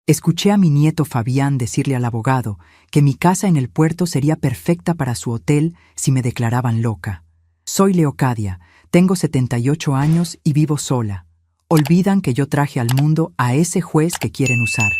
Escuché a mi nieto Fabián decirle al abogado que mi casa en el puerto sería perfecta para su hotel si me declaraban loca. Soy Leocadia, tengo 78 años y vivo sola. Olvidan que yo traje al mundo a ese juez que quieren usar.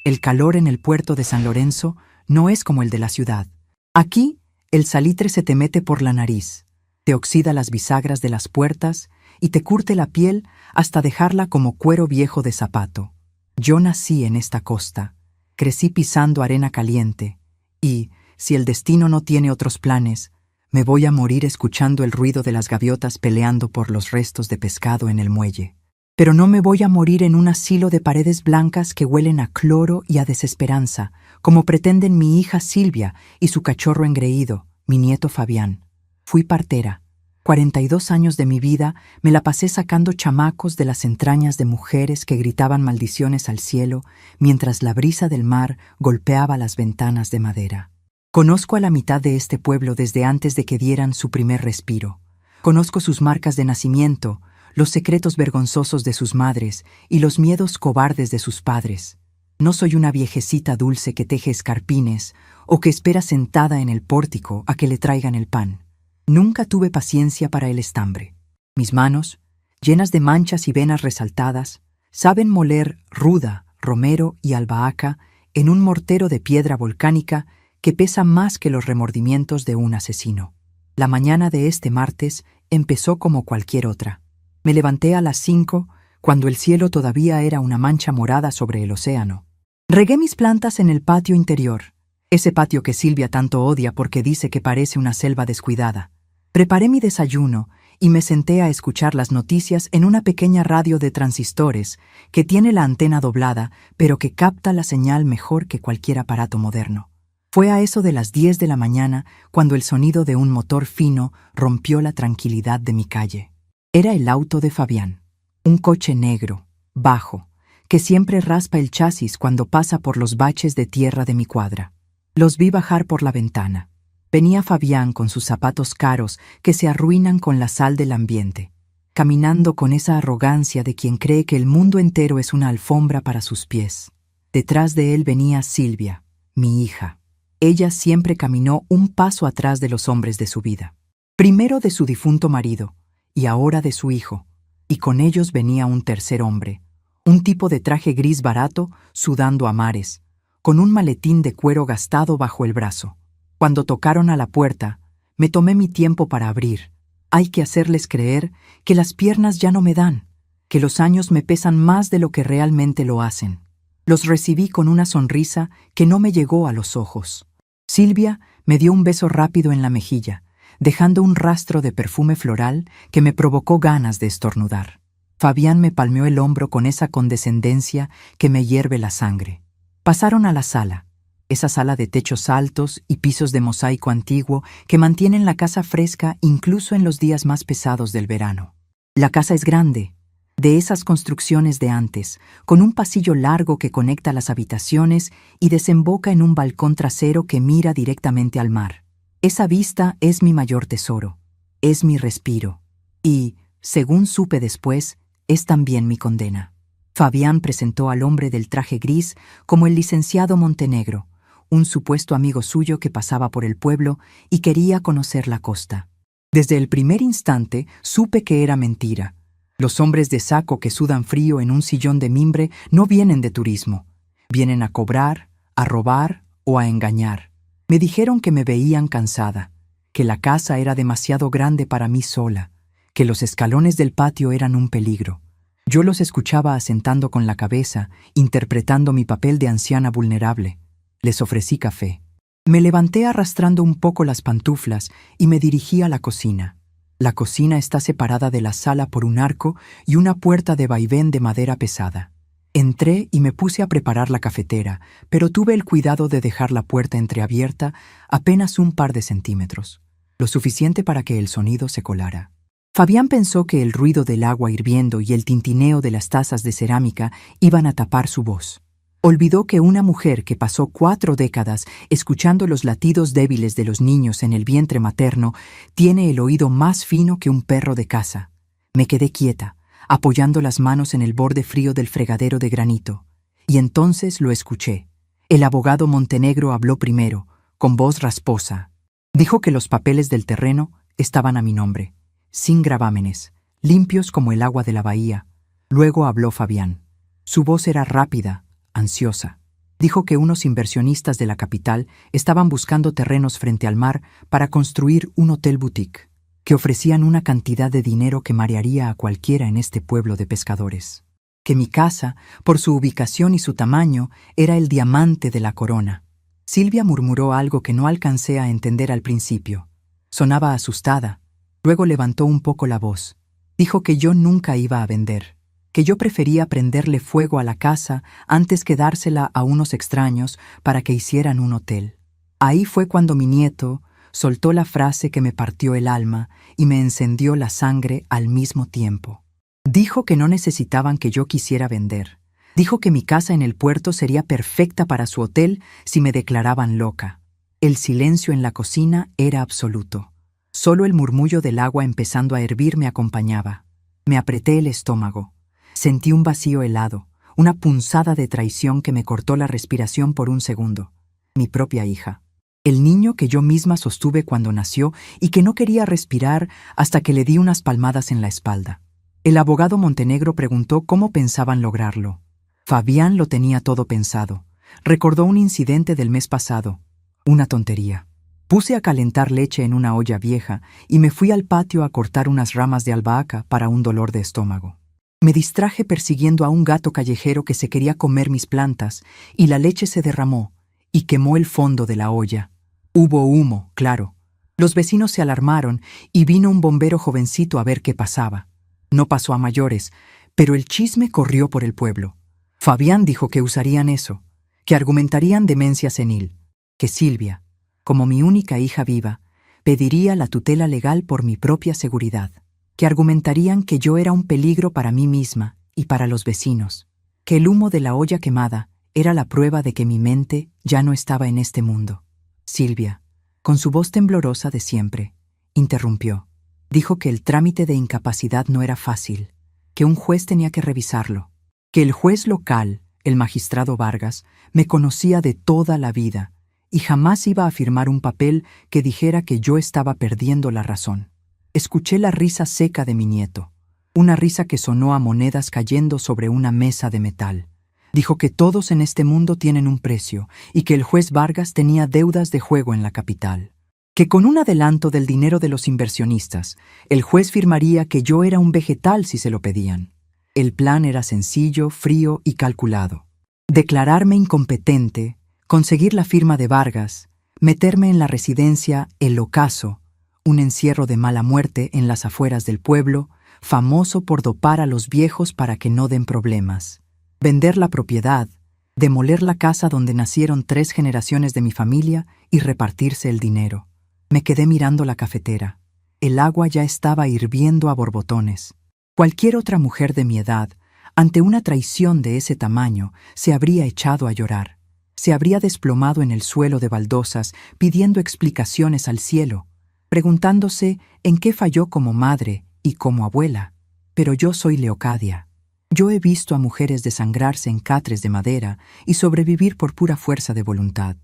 El calor en el puerto de San Lorenzo no es como el de la ciudad. Aquí, el salitre se te mete por la nariz, te oxida las bisagras de las puertas y te curte la piel hasta dejarla como cuero viejo de zapato. Yo nací en esta costa, crecí pisando arena caliente y, si el destino no tiene otros planes, me voy a morir escuchando el ruido de las gaviotas peleando por los restos de pescado en el muelle. Pero no me voy a morir en un asilo de paredes blancas que huelen a cloro y a desesperanza, como pretenden mi hija Silvia y su cachorro engreído, mi nieto Fabián. Fui partera. 42 años de mi vida me la pasé sacando chamacos de las entrañas de mujeres que gritaban maldiciones al cielo mientras la brisa del mar golpeaba las ventanas de madera. Conozco a la mitad de este pueblo desde antes de que dieran su primer respiro. Conozco sus marcas de nacimiento, los secretos vergonzosos de sus madres y los miedos cobardes de sus padres. No soy una viejecita dulce que teje escarpines o que espera sentada en el pórtico a que le traigan el pan. Nunca tuve paciencia para el estambre. Mis manos, llenas de manchas y venas resaltadas, saben moler ruda, romero y albahaca en un mortero de piedra volcánica que pesa más que los remordimientos de un asesino. La mañana de este martes empezó como cualquier otra. Me levanté a las 5, cuando el cielo todavía era una mancha morada sobre el océano. Regué mis plantas en el patio interior, ese patio que Silvia tanto odia porque dice que parece una selva descuidada. Preparé mi desayuno y me senté a escuchar las noticias en una pequeña radio de transistores que tiene la antena doblada, pero que capta la señal mejor que cualquier aparato moderno. Fue a eso de las 10 de la mañana cuando el sonido de un motor fino rompió la tranquilidad de mi calle. Era el auto de Fabián, un coche negro, bajo, que siempre raspa el chasis cuando pasa por los baches de tierra de mi cuadra. Los vi bajar por la ventana. Venía Fabián con sus zapatos caros que se arruinan con la sal del ambiente, caminando con esa arrogancia de quien cree que el mundo entero es una alfombra para sus pies. Detrás de él venía Silvia, mi hija. Ella siempre caminó un paso atrás de los hombres de su vida. Primero de su difunto marido, y ahora de su hijo, y con ellos venía un tercer hombre, un tipo de traje gris barato, sudando a mares, con un maletín de cuero gastado bajo el brazo. Cuando tocaron a la puerta, me tomé mi tiempo para abrir. Hay que hacerles creer que las piernas ya no me dan, que los años me pesan más de lo que realmente lo hacen. Los recibí con una sonrisa que no me llegó a los ojos. Silvia me dio un beso rápido en la mejilla, dejando un rastro de perfume floral que me provocó ganas de estornudar. Fabián me palmeó el hombro con esa condescendencia que me hierve la sangre. Pasaron a la sala, esa sala de techos altos y pisos de mosaico antiguo que mantienen la casa fresca incluso en los días más pesados del verano. La casa es grande, de esas construcciones de antes, con un pasillo largo que conecta las habitaciones y desemboca en un balcón trasero que mira directamente al mar. Esa vista es mi mayor tesoro, es mi respiro y, según supe después, es también mi condena. Fabián presentó al hombre del traje gris como el licenciado Montenegro, un supuesto amigo suyo que pasaba por el pueblo y quería conocer la costa. Desde el primer instante supe que era mentira. Los hombres de saco que sudan frío en un sillón de mimbre no vienen de turismo. Vienen a cobrar, a robar o a engañar. Me dijeron que me veían cansada, que la casa era demasiado grande para mí sola, que los escalones del patio eran un peligro. Yo los escuchaba asentando con la cabeza, interpretando mi papel de anciana vulnerable. Les ofrecí café. Me levanté arrastrando un poco las pantuflas y me dirigí a la cocina. La cocina está separada de la sala por un arco y una puerta de vaivén de madera pesada. Entré y me puse a preparar la cafetera, pero tuve el cuidado de dejar la puerta entreabierta apenas un par de centímetros, lo suficiente para que el sonido se colara. Fabián pensó que el ruido del agua hirviendo y el tintineo de las tazas de cerámica iban a tapar su voz. Olvidó que una mujer que pasó 4 décadas escuchando los latidos débiles de los niños en el vientre materno tiene el oído más fino que un perro de caza. Me quedé quieta, apoyando las manos en el borde frío del fregadero de granito. Y entonces lo escuché. El abogado Montenegro habló primero, con voz rasposa. Dijo que los papeles del terreno estaban a mi nombre, sin gravámenes, limpios como el agua de la bahía. Luego habló Fabián. Su voz era rápida, ansiosa. Dijo que unos inversionistas de la capital estaban buscando terrenos frente al mar para construir un hotel boutique, que ofrecían una cantidad de dinero que marearía a cualquiera en este pueblo de pescadores. Que mi casa, por su ubicación y su tamaño, era el diamante de la corona. Silvia murmuró algo que no alcancé a entender al principio. Sonaba asustada. Luego levantó un poco la voz. Dijo que yo nunca iba a vender, que yo prefería prenderle fuego a la casa antes que dársela a unos extraños para que hicieran un hotel. Ahí fue cuando mi nieto soltó la frase que me partió el alma y me encendió la sangre al mismo tiempo. Dijo que no necesitaban que yo quisiera vender. Dijo que mi casa en el puerto sería perfecta para su hotel si me declaraban loca. El silencio en la cocina era absoluto. Solo el murmullo del agua empezando a hervir me acompañaba. Me apreté el estómago. Sentí un vacío helado, una punzada de traición que me cortó la respiración por un segundo. Mi propia hija. El niño que yo misma sostuve cuando nació y que no quería respirar hasta que le di unas palmadas en la espalda. El abogado Montenegro preguntó cómo pensaban lograrlo. Fabián lo tenía todo pensado. Recordó un incidente del mes pasado. Una tontería. Puse a calentar leche en una olla vieja y me fui al patio a cortar unas ramas de albahaca para un dolor de estómago. Me distraje persiguiendo a un gato callejero que se quería comer mis plantas y la leche se derramó y quemó el fondo de la olla. Hubo humo, claro. Los vecinos se alarmaron y vino un bombero jovencito a ver qué pasaba. No pasó a mayores, pero el chisme corrió por el pueblo. Fabián dijo que usarían eso, que argumentarían demencia senil, que Silvia, como mi única hija viva, pediría la tutela legal por mi propia seguridad, que argumentarían que yo era un peligro para mí misma y para los vecinos, que el humo de la olla quemada era la prueba de que mi mente ya no estaba en este mundo. Silvia, con su voz temblorosa de siempre, interrumpió. Dijo que el trámite de incapacidad no era fácil, que un juez tenía que revisarlo, que el juez local, el magistrado Vargas, me conocía de toda la vida y jamás iba a firmar un papel que dijera que yo estaba perdiendo la razón. Escuché la risa seca de mi nieto, una risa que sonó a monedas cayendo sobre una mesa de metal. Dijo que todos en este mundo tienen un precio y que el juez Vargas tenía deudas de juego en la capital. Que con un adelanto del dinero de los inversionistas, el juez firmaría que yo era un vegetal si se lo pedían. El plan era sencillo, frío y calculado. Declararme incompetente, conseguir la firma de Vargas, meterme en la residencia El Ocaso, un encierro de mala muerte en las afueras del pueblo, famoso por dopar a los viejos para que no den problemas. Vender la propiedad, demoler la casa donde nacieron 3 generaciones de mi familia y repartirse el dinero. Me quedé mirando la cafetera. El agua ya estaba hirviendo a borbotones. Cualquier otra mujer de mi edad, ante una traición de ese tamaño, se habría echado a llorar. Se habría desplomado en el suelo de baldosas, pidiendo explicaciones al cielo, preguntándose en qué falló como madre y como abuela. Pero yo soy Leocadia. Yo he visto a mujeres desangrarse en catres de madera y sobrevivir por pura fuerza de voluntad.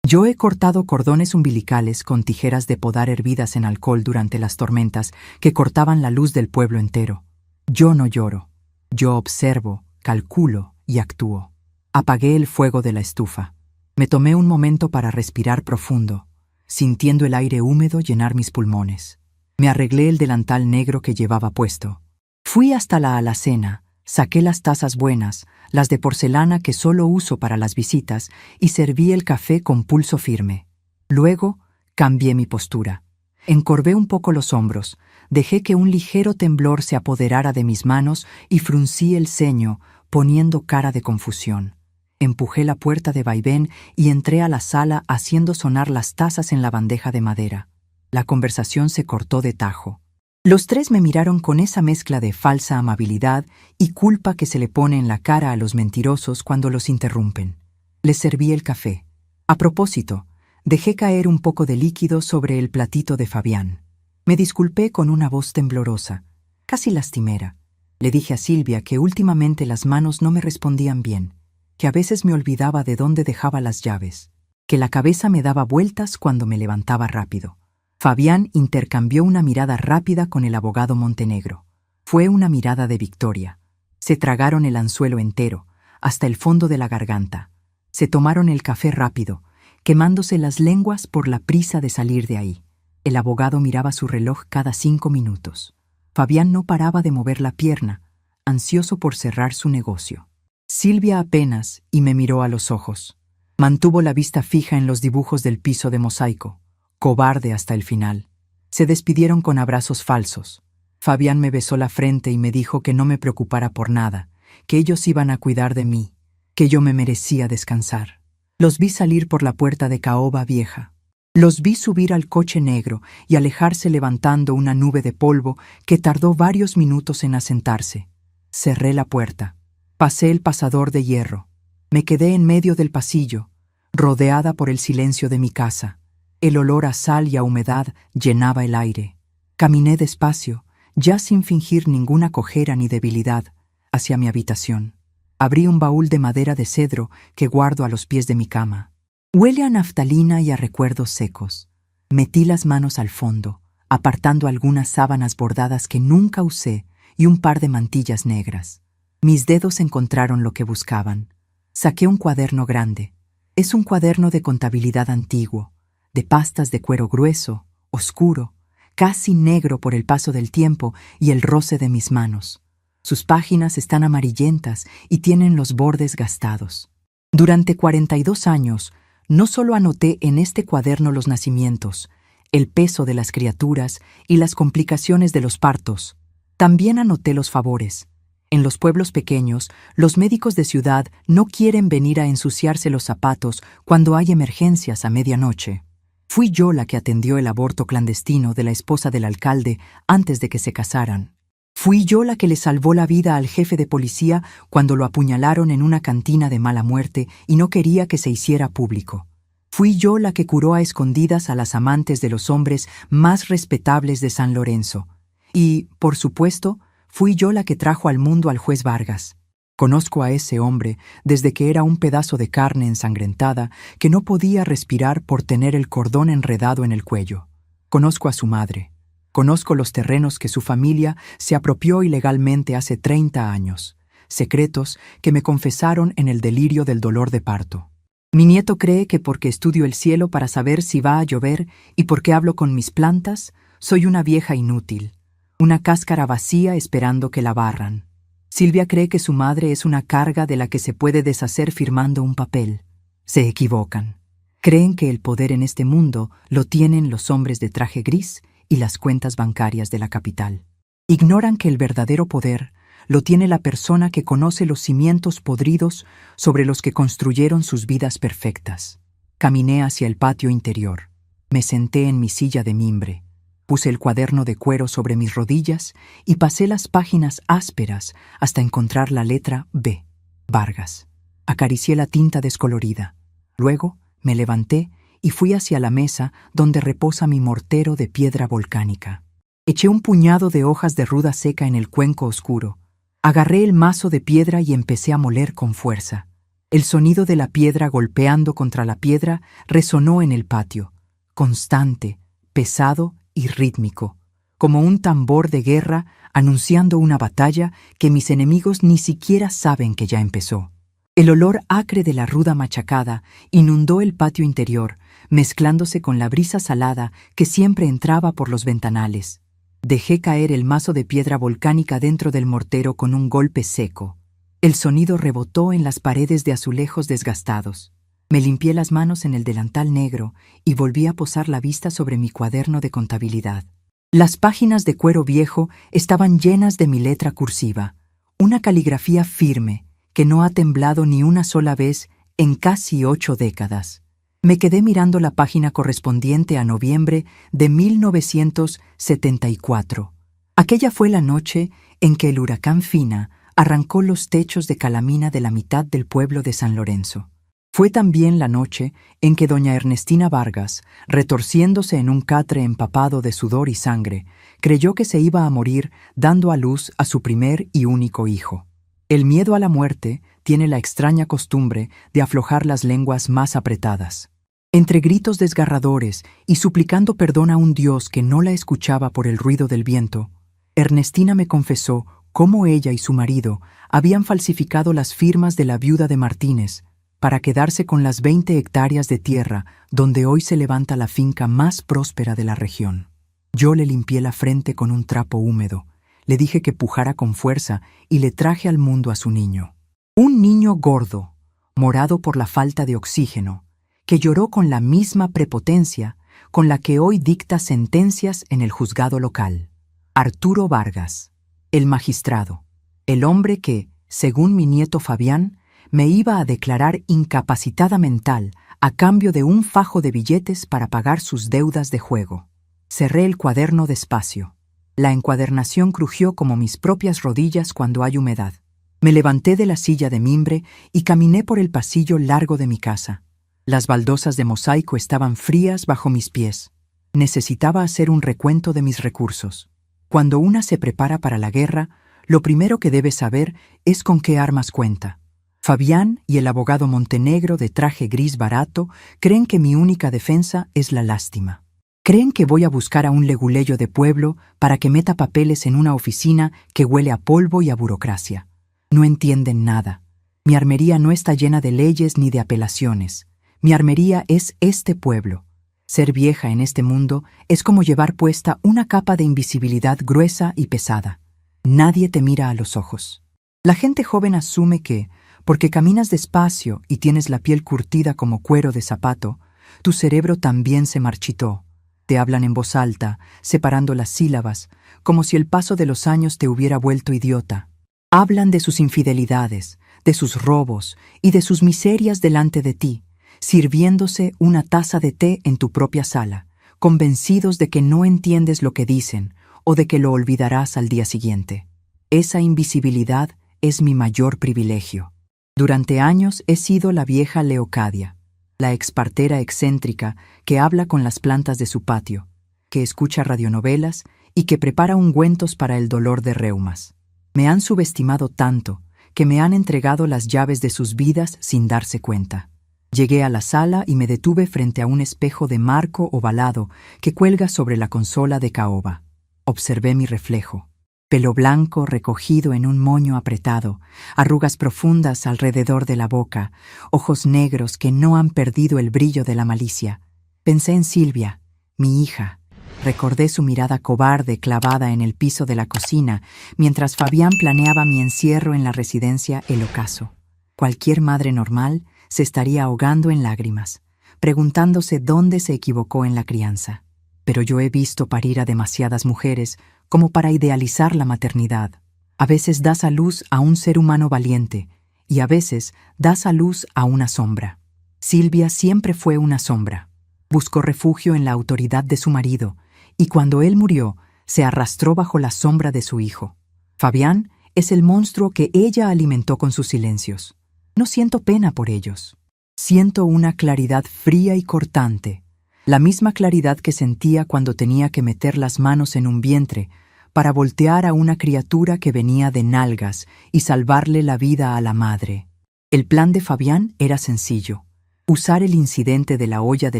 Yo he cortado cordones umbilicales con tijeras de podar hervidas en alcohol durante las tormentas que cortaban la luz del pueblo entero. Yo no lloro. Yo observo, calculo y actúo. Apagué el fuego de la estufa. Me tomé un momento para respirar profundo, sintiendo el aire húmedo llenar mis pulmones. Me arreglé el delantal negro que llevaba puesto. Fui hasta la alacena, saqué las tazas buenas, las de porcelana que solo uso para las visitas, y serví el café con pulso firme. Luego, cambié mi postura. Encorvé un poco los hombros, dejé que un ligero temblor se apoderara de mis manos y fruncí el ceño, poniendo cara de confusión. Empujé la puerta de vaivén y entré a la sala haciendo sonar las tazas en la bandeja de madera. La conversación se cortó de tajo. Los 3 me miraron con esa mezcla de falsa amabilidad y culpa que se le pone en la cara a los mentirosos cuando los interrumpen. Les serví el café. A propósito, dejé caer un poco de líquido sobre el platito de Fabián. Me disculpé con una voz temblorosa, casi lastimera. Le dije a Silvia que últimamente las manos no me respondían bien, que a veces me olvidaba de dónde dejaba las llaves, que la cabeza me daba vueltas cuando me levantaba rápido. Fabián intercambió una mirada rápida con el abogado Montenegro. Fue una mirada de victoria. Se tragaron el anzuelo entero, hasta el fondo de la garganta. Se tomaron el café rápido, quemándose las lenguas por la prisa de salir de ahí. El abogado miraba su reloj cada 5 minutos. Fabián no paraba de mover la pierna, ansioso por cerrar su negocio. Silvia apenas y me miró a los ojos. Mantuvo la vista fija en los dibujos del piso de mosaico, cobarde hasta el final. Se despidieron con abrazos falsos. Fabián me besó la frente y me dijo que no me preocupara por nada, que ellos iban a cuidar de mí, que yo me merecía descansar. Los vi salir por la puerta de caoba vieja. Los vi subir al coche negro y alejarse levantando una nube de polvo que tardó varios minutos en asentarse. Cerré la puerta. Pasé el pasador de hierro. Me quedé en medio del pasillo, rodeada por el silencio de mi casa. El olor a sal y a humedad llenaba el aire. Caminé despacio, ya sin fingir ninguna cojera ni debilidad, hacia mi habitación. Abrí un baúl de madera de cedro que guardo a los pies de mi cama. Huele a naftalina y a recuerdos secos. Metí las manos al fondo, apartando algunas sábanas bordadas que nunca usé y un par de mantillas negras. Mis dedos encontraron lo que buscaban. Saqué un cuaderno grande. Es un cuaderno de contabilidad antiguo, de pastas de cuero grueso, oscuro, casi negro por el paso del tiempo y el roce de mis manos. Sus páginas están amarillentas y tienen los bordes gastados. Durante 42 años, no solo anoté en este cuaderno los nacimientos, el peso de las criaturas y las complicaciones de los partos, también anoté los favores. En los pueblos pequeños, los médicos de ciudad no quieren venir a ensuciarse los zapatos cuando hay emergencias a medianoche. Fui yo la que atendió el aborto clandestino de la esposa del alcalde antes de que se casaran. Fui yo la que le salvó la vida al jefe de policía cuando lo apuñalaron en una cantina de mala muerte y no quería que se hiciera público. Fui yo la que curó a escondidas a las amantes de los hombres más respetables de San Lorenzo. Y, por supuesto, fui yo la que trajo al mundo al juez Vargas. Conozco a ese hombre desde que era un pedazo de carne ensangrentada que no podía respirar por tener el cordón enredado en el cuello. Conozco a su madre. Conozco los terrenos que su familia se apropió ilegalmente hace 30 años, secretos que me confesaron en el delirio del dolor de parto. Mi nieto cree que porque estudio el cielo para saber si va a llover y porque hablo con mis plantas, soy una vieja inútil, una cáscara vacía esperando que la barran. Silvia cree que su madre es una carga de la que se puede deshacer firmando un papel. Se equivocan. Creen que el poder en este mundo lo tienen los hombres de traje gris y las cuentas bancarias de la capital. Ignoran que el verdadero poder lo tiene la persona que conoce los cimientos podridos sobre los que construyeron sus vidas perfectas. Caminé hacia el patio interior. Me senté en mi silla de mimbre. Puse el cuaderno de cuero sobre mis rodillas y pasé las páginas ásperas hasta encontrar la letra B, Vargas. Acaricié la tinta descolorida. Luego me levanté y fui hacia la mesa donde reposa mi mortero de piedra volcánica. Eché un puñado de hojas de ruda seca en el cuenco oscuro. Agarré el mazo de piedra y empecé a moler con fuerza. El sonido de la piedra golpeando contra la piedra resonó en el patio, constante, pesado y rítmico, como un tambor de guerra anunciando una batalla que mis enemigos ni siquiera saben que ya empezó. El olor acre de la ruda machacada inundó el patio interior, mezclándose con la brisa salada que siempre entraba por los ventanales. Dejé caer el mazo de piedra volcánica dentro del mortero con un golpe seco. El sonido rebotó en las paredes de azulejos desgastados. Me limpié las manos en el delantal negro y volví a posar la vista sobre mi cuaderno de contabilidad. Las páginas de cuero viejo estaban llenas de mi letra cursiva, una caligrafía firme que no ha temblado ni una sola vez en casi 8 décadas. Me quedé mirando la página correspondiente a noviembre de 1974. Aquella fue la noche en que el huracán Fina arrancó los techos de calamina de la mitad del pueblo de San Lorenzo. Fue también la noche en que doña Ernestina Vargas, retorciéndose en un catre empapado de sudor y sangre, creyó que se iba a morir dando a luz a su primer y único hijo. El miedo a la muerte tiene la extraña costumbre de aflojar las lenguas más apretadas. Entre gritos desgarradores y suplicando perdón a un Dios que no la escuchaba por el ruido del viento, Ernestina me confesó cómo ella y su marido habían falsificado las firmas de la viuda de Martínez para quedarse con las 20 hectáreas de tierra donde hoy se levanta la finca más próspera de la región. Yo le limpié la frente con un trapo húmedo, le dije que pujara con fuerza y le traje al mundo a su niño. Un niño gordo, morado por la falta de oxígeno, que lloró con la misma prepotencia con la que hoy dicta sentencias en el juzgado local. Arturo Vargas, el magistrado, el hombre que, según mi nieto Fabián, me iba a declarar incapacitada mental a cambio de un fajo de billetes para pagar sus deudas de juego. Cerré el cuaderno despacio. La encuadernación crujió como mis propias rodillas cuando hay humedad. Me levanté de la silla de mimbre y caminé por el pasillo largo de mi casa. Las baldosas de mosaico estaban frías bajo mis pies. Necesitaba hacer un recuento de mis recursos. Cuando una se prepara para la guerra, lo primero que debe saber es con qué armas cuenta. Fabián y el abogado Montenegro de traje gris barato creen que mi única defensa es la lástima. Creen que voy a buscar a un leguleyo de pueblo para que meta papeles en una oficina que huele a polvo y a burocracia. No entienden nada. Mi armería no está llena de leyes ni de apelaciones. Mi armería es este pueblo. Ser vieja en este mundo es como llevar puesta una capa de invisibilidad gruesa y pesada. Nadie te mira a los ojos. La gente joven asume que, porque caminas despacio y tienes la piel curtida como cuero de zapato, tu cerebro también se marchitó. Te hablan en voz alta, separando las sílabas, como si el paso de los años te hubiera vuelto idiota. Hablan de sus infidelidades, de sus robos y de sus miserias delante de ti, sirviéndose una taza de té en tu propia sala, convencidos de que no entiendes lo que dicen o de que lo olvidarás al día siguiente. Esa invisibilidad es mi mayor privilegio. Durante años he sido la vieja Leocadia, la expartera excéntrica que habla con las plantas de su patio, que escucha radionovelas y que prepara ungüentos para el dolor de reumas. Me han subestimado tanto que me han entregado las llaves de sus vidas sin darse cuenta. Llegué a la sala y me detuve frente a un espejo de marco ovalado que cuelga sobre la consola de caoba. Observé mi reflejo. Pelo blanco recogido en un moño apretado, arrugas profundas alrededor de la boca, ojos negros que no han perdido el brillo de la malicia. Pensé en Silvia, mi hija. Recordé su mirada cobarde clavada en el piso de la cocina mientras Fabián planeaba mi encierro en la residencia El Ocaso. Cualquier madre normal se estaría ahogando en lágrimas, preguntándose dónde se equivocó en la crianza. Pero yo he visto parir a demasiadas mujeres como para idealizar la maternidad. A veces das a luz a un ser humano valiente y a veces das a luz a una sombra. Silvia siempre fue una sombra. Buscó refugio en la autoridad de su marido y cuando él murió, se arrastró bajo la sombra de su hijo. Fabián es el monstruo que ella alimentó con sus silencios. No siento pena por ellos. Siento una claridad fría y cortante, la misma claridad que sentía cuando tenía que meter las manos en un vientre para voltear a una criatura que venía de nalgas y salvarle la vida a la madre. El plan de Fabián era sencillo: usar el incidente de la olla de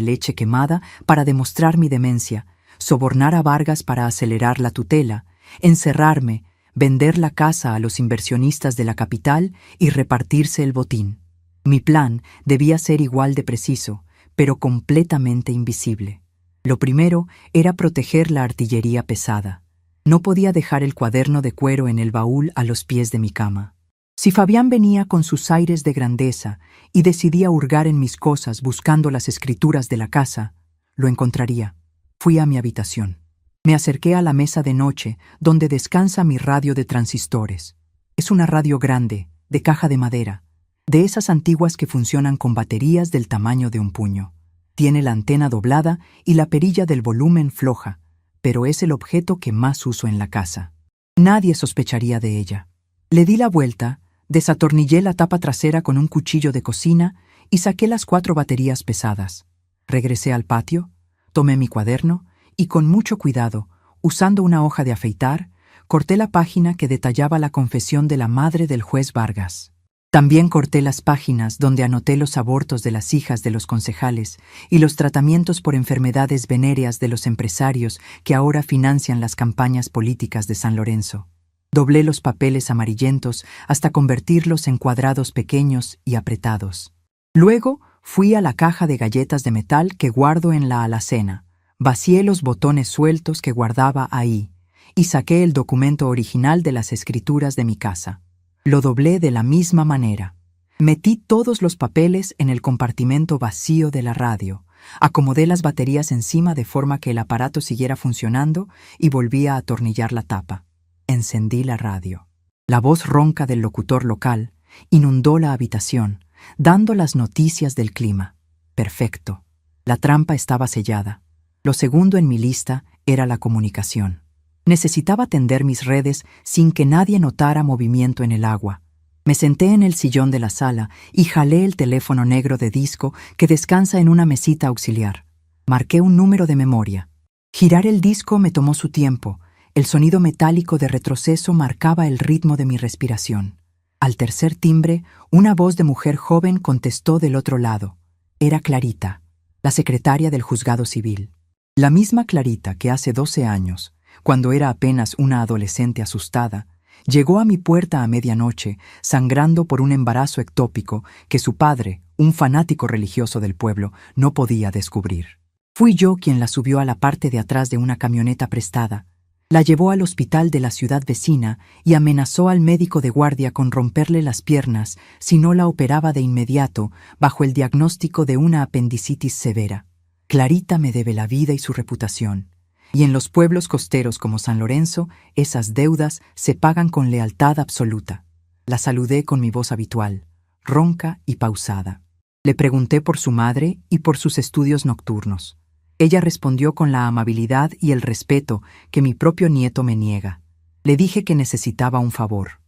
leche quemada para demostrar mi demencia, sobornar a Vargas para acelerar la tutela, encerrarme, vender la casa a los inversionistas de la capital y repartirse el botín. Mi plan debía ser igual de preciso, pero completamente invisible. Lo primero era proteger la artillería pesada. No podía dejar el cuaderno de cuero en el baúl a los pies de mi cama. Si Fabián venía con sus aires de grandeza y decidía hurgar en mis cosas buscando las escrituras de la casa, lo encontraría. Fui a mi habitación. Me acerqué a la mesa de noche donde descansa mi radio de transistores. Es una radio grande, de caja de madera, de esas antiguas que funcionan con baterías del tamaño de un puño. Tiene la antena doblada y la perilla del volumen floja, pero es el objeto que más uso en la casa. Nadie sospecharía de ella. Le di la vuelta, desatornillé la tapa trasera con un cuchillo de cocina y saqué las 4 baterías pesadas. Regresé al patio, tomé mi cuaderno y con mucho cuidado, usando una hoja de afeitar, corté la página que detallaba la confesión de la madre del juez Vargas. También corté las páginas donde anoté los abortos de las hijas de los concejales y los tratamientos por enfermedades venéreas de los empresarios que ahora financian las campañas políticas de San Lorenzo. Doblé los papeles amarillentos hasta convertirlos en cuadrados pequeños y apretados. Luego fui a la caja de galletas de metal que guardo en la alacena, vacié los botones sueltos que guardaba ahí y saqué el documento original de las escrituras de mi casa. Lo doblé de la misma manera. Metí todos los papeles en el compartimento vacío de la radio, acomodé las baterías encima de forma que el aparato siguiera funcionando y volví a atornillar la tapa. Encendí la radio. La voz ronca del locutor local inundó la habitación, dando las noticias del clima. Perfecto. La trampa estaba sellada. Lo segundo en mi lista era la comunicación. Necesitaba tender mis redes sin que nadie notara movimiento en el agua. Me senté en el sillón de la sala y jalé el teléfono negro de disco que descansa en una mesita auxiliar. Marqué un número de memoria. Girar el disco me tomó su tiempo. El sonido metálico de retroceso marcaba el ritmo de mi respiración. Al tercer timbre, una voz de mujer joven contestó del otro lado. Era Clarita, la secretaria del juzgado civil. La misma Clarita que hace 12 años, cuando era apenas una adolescente asustada, llegó a mi puerta a medianoche, sangrando por un embarazo ectópico que su padre, un fanático religioso del pueblo, no podía descubrir. Fui yo quien la subió a la parte de atrás de una camioneta prestada, la llevó al hospital de la ciudad vecina y amenazó al médico de guardia con romperle las piernas si no la operaba de inmediato bajo el diagnóstico de una apendicitis severa. Clarita me debe la vida y su reputación. Y en los pueblos costeros como San Lorenzo, esas deudas se pagan con lealtad absoluta. La saludé con mi voz habitual, ronca y pausada. Le pregunté por su madre y por sus estudios nocturnos. Ella respondió con la amabilidad y el respeto que mi propio nieto me niega. Le dije que necesitaba un favor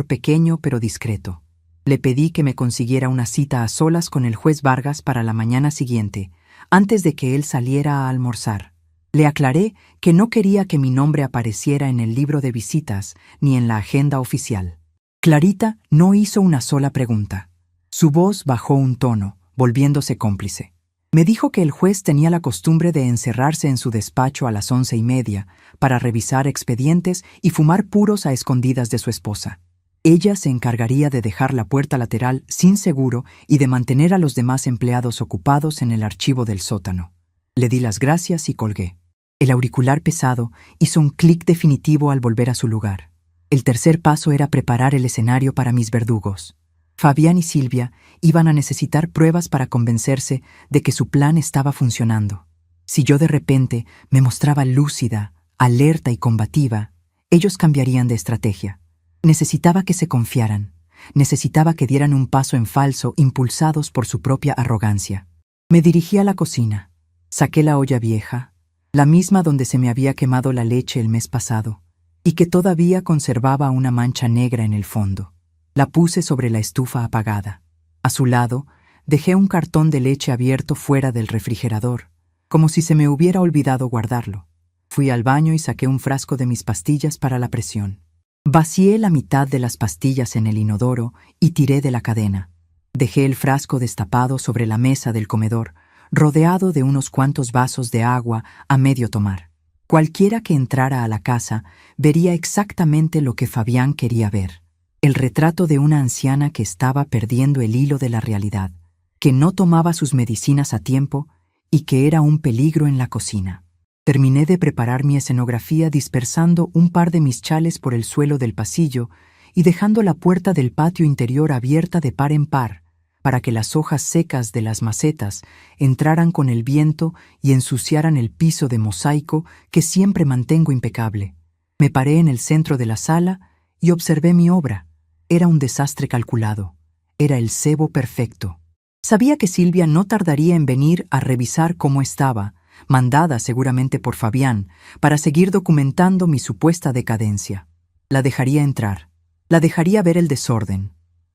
pequeño pero discreto. Le pedí que me consiguiera una cita a solas con el juez Vargas para la mañana siguiente, antes de que él saliera a almorzar. Le aclaré que no quería que mi nombre apareciera en el libro de visitas ni en la agenda oficial. Clarita no hizo una sola pregunta. Su voz bajó un tono, volviéndose cómplice. Me dijo que el juez tenía la costumbre de encerrarse en su despacho a las 11:30 para revisar expedientes y fumar puros a escondidas de su esposa. Ella se encargaría de dejar la puerta lateral sin seguro y de mantener a los demás empleados ocupados en el archivo del sótano. Le di las gracias y colgué. El auricular pesado hizo un clic definitivo al volver a su lugar. El tercer paso era preparar el escenario para mis verdugos. Fabián y Silvia iban a necesitar pruebas para convencerse de que su plan estaba funcionando. Si yo de repente me mostraba lúcida, alerta y combativa, ellos cambiarían de estrategia. Necesitaba que se confiaran. Necesitaba que dieran un paso en falso impulsados por su propia arrogancia. Me dirigí a la cocina. Saqué la olla vieja, la misma donde se me había quemado la leche el mes pasado, y que todavía conservaba una mancha negra en el fondo. La puse sobre la estufa apagada. A su lado, dejé un cartón de leche abierto fuera del refrigerador, como si se me hubiera olvidado guardarlo. Fui al baño y saqué un frasco de mis pastillas para la presión. Vacié la mitad de las pastillas en el inodoro y tiré de la cadena. Dejé el frasco destapado sobre la mesa del comedor, rodeado de unos cuantos vasos de agua a medio tomar. Cualquiera que entrara a la casa vería exactamente lo que Fabián quería ver. El retrato de una anciana que estaba perdiendo el hilo de la realidad, que no tomaba sus medicinas a tiempo y que era un peligro en la cocina. Terminé de preparar mi escenografía dispersando un par de mis chales por el suelo del pasillo y dejando la puerta del patio interior abierta de par en par, para que las hojas secas de las macetas entraran con el viento y ensuciaran el piso de mosaico que siempre mantengo impecable. Me paré en el centro de la sala y observé mi obra. Era un desastre calculado. Era el cebo perfecto. Sabía que Silvia no tardaría en venir a revisar cómo estaba, mandada seguramente por Fabián, para seguir documentando mi supuesta decadencia. La dejaría entrar. La dejaría ver el desorden.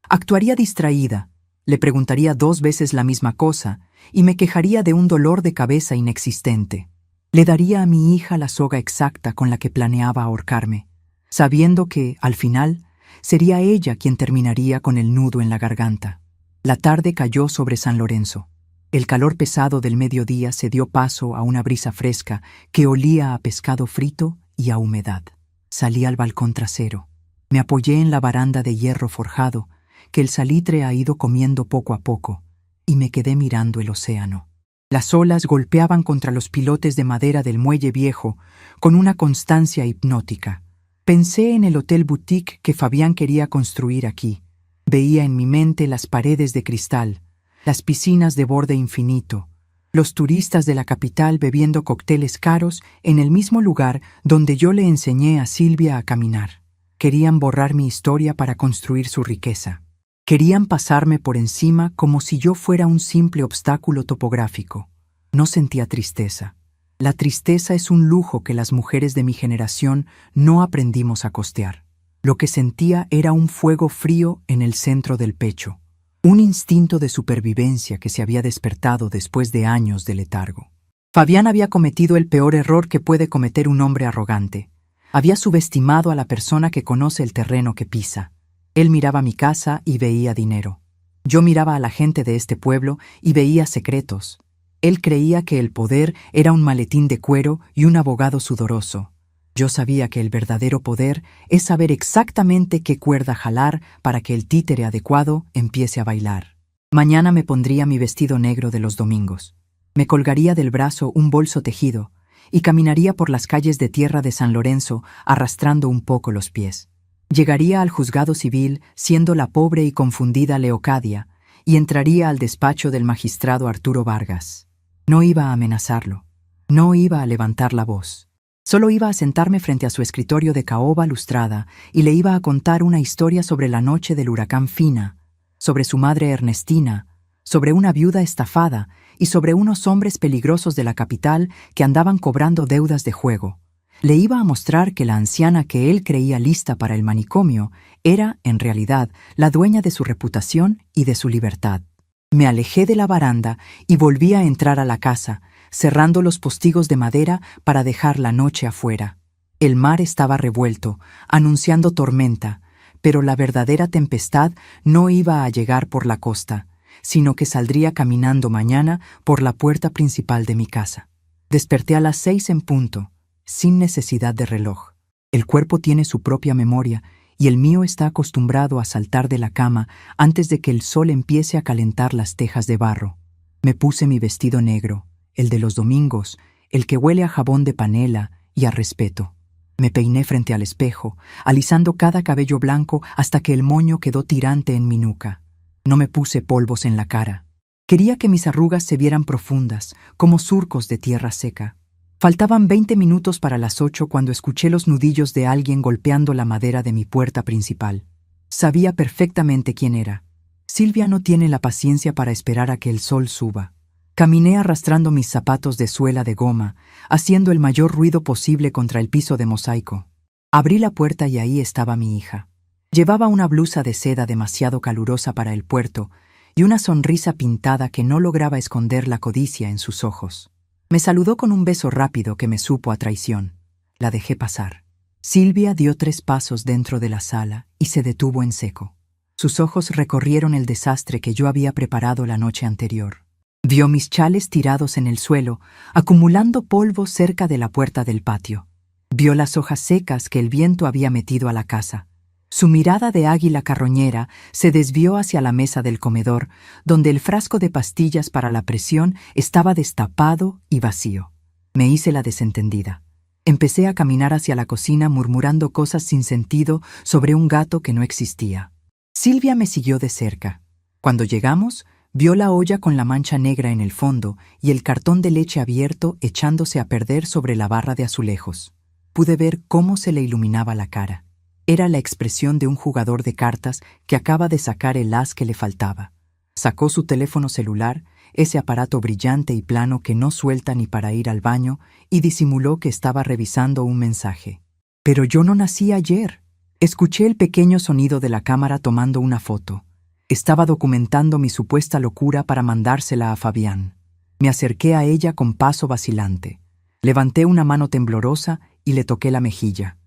Actuaría distraída. Le preguntaría 2 veces la misma cosa y me quejaría de un dolor de cabeza inexistente. Le daría a mi hija la soga exacta con la que planeaba ahorcarme, sabiendo que, al final, Sería ella quien terminaría con el nudo en la garganta. La tarde cayó sobre San Lorenzo. El calor pesado del mediodía se dio paso a una brisa fresca que olía a pescado frito y a humedad. Salí al balcón trasero. Me apoyé en la baranda de hierro forjado que el salitre ha ido comiendo poco a poco y me quedé mirando el océano. Las olas golpeaban contra los pilotes de madera del muelle viejo con una constancia hipnótica. Pensé en el hotel boutique que Fabián quería construir aquí. Veía en mi mente las paredes de cristal, las piscinas de borde infinito, los turistas de la capital bebiendo cócteles caros en el mismo lugar donde yo le enseñé a Silvia a caminar. Querían borrar mi historia para construir su riqueza. Querían pasarme por encima como si yo fuera un simple obstáculo topográfico. No sentía tristeza. La tristeza es un lujo que las mujeres de mi generación no aprendimos a costear. Lo que sentía era un fuego frío en el centro del pecho, un instinto de supervivencia que se había despertado después de años de letargo. Fabián había cometido el peor error que puede cometer un hombre arrogante. Había subestimado a la persona que conoce el terreno que pisa. Él miraba mi casa y veía dinero. Yo miraba a la gente de este pueblo y veía secretos. Él creía que el poder era un maletín de cuero y un abogado sudoroso. Yo sabía que el verdadero poder es saber exactamente qué cuerda jalar para que el títere adecuado empiece a bailar. Mañana me pondría mi vestido negro de los domingos. Me colgaría del brazo un bolso tejido y caminaría por las calles de tierra de San Lorenzo arrastrando un poco los pies. Llegaría al juzgado civil siendo la pobre y confundida Leocadia y entraría al despacho del magistrado Arturo Vargas. No iba a amenazarlo. No iba a levantar la voz. Solo iba a sentarme frente a su escritorio de caoba lustrada y le iba a contar una historia sobre la noche del huracán Fina, sobre su madre Ernestina, sobre una viuda estafada y sobre unos hombres peligrosos de la capital que andaban cobrando deudas de juego. Le iba a mostrar que la anciana que él creía lista para el manicomio era, en realidad, la dueña de su reputación y de su libertad. Me alejé de la baranda y volví a entrar a la casa, cerrando los postigos de madera para dejar la noche afuera. El mar estaba revuelto, anunciando tormenta, pero la verdadera tempestad no iba a llegar por la costa, sino que saldría caminando mañana por la puerta principal de mi casa. Desperté a las 6 en punto, sin necesidad de reloj. El cuerpo tiene su propia memoria y el mío está acostumbrado a saltar de la cama antes de que el sol empiece a calentar las tejas de barro. Me puse mi vestido negro, el de los domingos, el que huele a jabón de panela y a respeto. Me peiné frente al espejo, alisando cada cabello blanco hasta que el moño quedó tirante en mi nuca. No me puse polvos en la cara. Quería que mis arrugas se vieran profundas, como surcos de tierra seca. Faltaban 20 minutos para las 8 cuando escuché los nudillos de alguien golpeando la madera de mi puerta principal. Sabía perfectamente quién era. Silvia no tiene la paciencia para esperar a que el sol suba. Caminé arrastrando mis zapatos de suela de goma, haciendo el mayor ruido posible contra el piso de mosaico. Abrí la puerta y ahí estaba mi hija. Llevaba una blusa de seda demasiado calurosa para el puerto y una sonrisa pintada que no lograba esconder la codicia en sus ojos. Me saludó con un beso rápido que me supo a traición. La dejé pasar. Silvia dio 3 pasos dentro de la sala y se detuvo en seco. Sus ojos recorrieron el desastre que yo había preparado la noche anterior. Vio mis chales tirados en el suelo, acumulando polvo cerca de la puerta del patio. Vio las hojas secas que el viento había metido a la casa. Su mirada de águila carroñera se desvió hacia la mesa del comedor, donde el frasco de pastillas para la presión estaba destapado y vacío. Me hice la desentendida. Empecé a caminar hacia la cocina murmurando cosas sin sentido sobre un gato que no existía. Silvia me siguió de cerca. Cuando llegamos, vio la olla con la mancha negra en el fondo y el cartón de leche abierto echándose a perder sobre la barra de azulejos. Pude ver cómo se le iluminaba la cara. Era la expresión de un jugador de cartas que acaba de sacar el as que le faltaba. Sacó su teléfono celular, ese aparato brillante y plano que no suelta ni para ir al baño, y disimuló que estaba revisando un mensaje. Pero yo no nací ayer. Escuché el pequeño sonido de la cámara tomando una foto. Estaba documentando mi supuesta locura para mandársela a Fabián. Me acerqué a ella con paso vacilante. Levanté una mano temblorosa y le toqué la mejilla.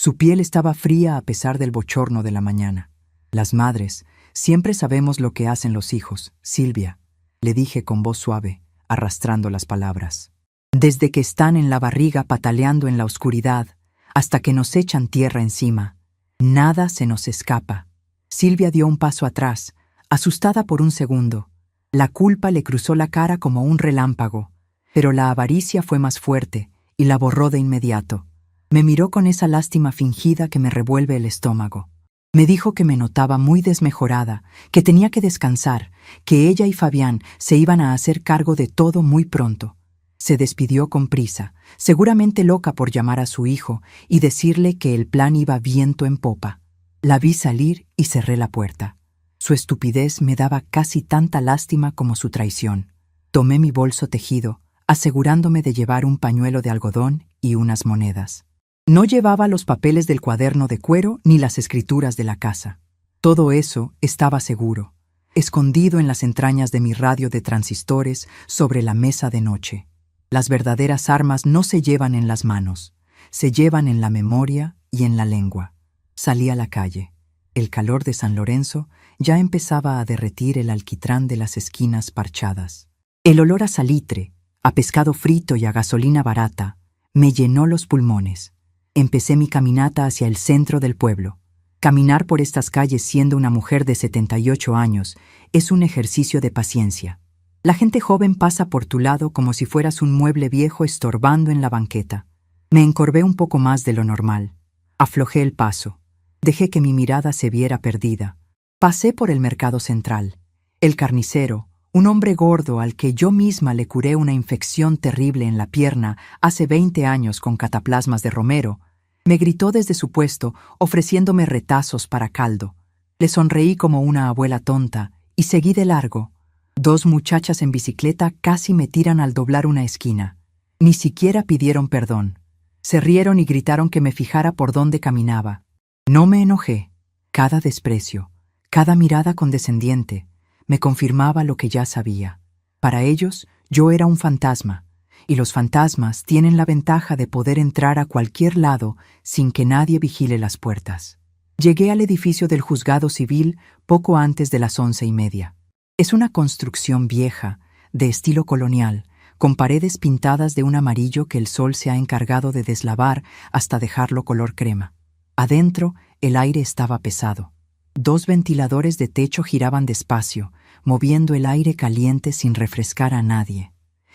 Su piel estaba fría a pesar del bochorno de la mañana. Las madres siempre sabemos lo que hacen los hijos, Silvia, le dije con voz suave, arrastrando las palabras. Desde que están en la barriga pataleando en la oscuridad, hasta que nos echan tierra encima, nada se nos escapa. Silvia dio un paso atrás, asustada por un segundo. La culpa le cruzó la cara como un relámpago, pero la avaricia fue más fuerte y la borró de inmediato. Me miró con esa lástima fingida que me revuelve el estómago. Me dijo que me notaba muy desmejorada, que tenía que descansar, que ella y Fabián se iban a hacer cargo de todo muy pronto. Se despidió con prisa, seguramente loca por llamar a su hijo y decirle que el plan iba viento en popa. La vi salir y cerré la puerta. Su estupidez me daba casi tanta lástima como su traición. Tomé mi bolso tejido, asegurándome de llevar un pañuelo de algodón y unas monedas. No llevaba los papeles del cuaderno de cuero ni las escrituras de la casa. Todo eso estaba seguro, escondido en las entrañas de mi radio de transistores sobre la mesa de noche. Las verdaderas armas no se llevan en las manos, se llevan en la memoria y en la lengua. Salí a la calle. El calor de San Lorenzo ya empezaba a derretir el alquitrán de las esquinas parchadas. El olor a salitre, a pescado frito y a gasolina barata me llenó los pulmones. Empecé mi caminata hacia el centro del pueblo. Caminar por estas calles siendo una mujer de 78 años es un ejercicio de paciencia. La gente joven pasa por tu lado como si fueras un mueble viejo estorbando en la banqueta. Me encorvé un poco más de lo normal. Aflojé el paso. Dejé que mi mirada se viera perdida. Pasé por el mercado central. El carnicero, un hombre gordo al que yo misma le curé una infección terrible en la pierna hace 20 años con cataplasmas de romero, me gritó desde su puesto ofreciéndome retazos para caldo. Le sonreí como una abuela tonta y seguí de largo. 2 muchachas en bicicleta casi me tiran al doblar una esquina. Ni siquiera pidieron perdón. Se rieron y gritaron que me fijara por dónde caminaba. No me enojé. Cada desprecio, cada mirada condescendiente, me confirmaba lo que ya sabía. Para ellos, yo era un fantasma, y los fantasmas tienen la ventaja de poder entrar a cualquier lado sin que nadie vigile las puertas. Llegué al edificio del juzgado civil poco antes de las 11:30. Es una construcción vieja, de estilo colonial, con paredes pintadas de un amarillo que el sol se ha encargado de deslavar hasta dejarlo color crema. Adentro, el aire estaba pesado. 2 ventiladores de techo giraban despacio, moviendo el aire caliente sin refrescar a nadie.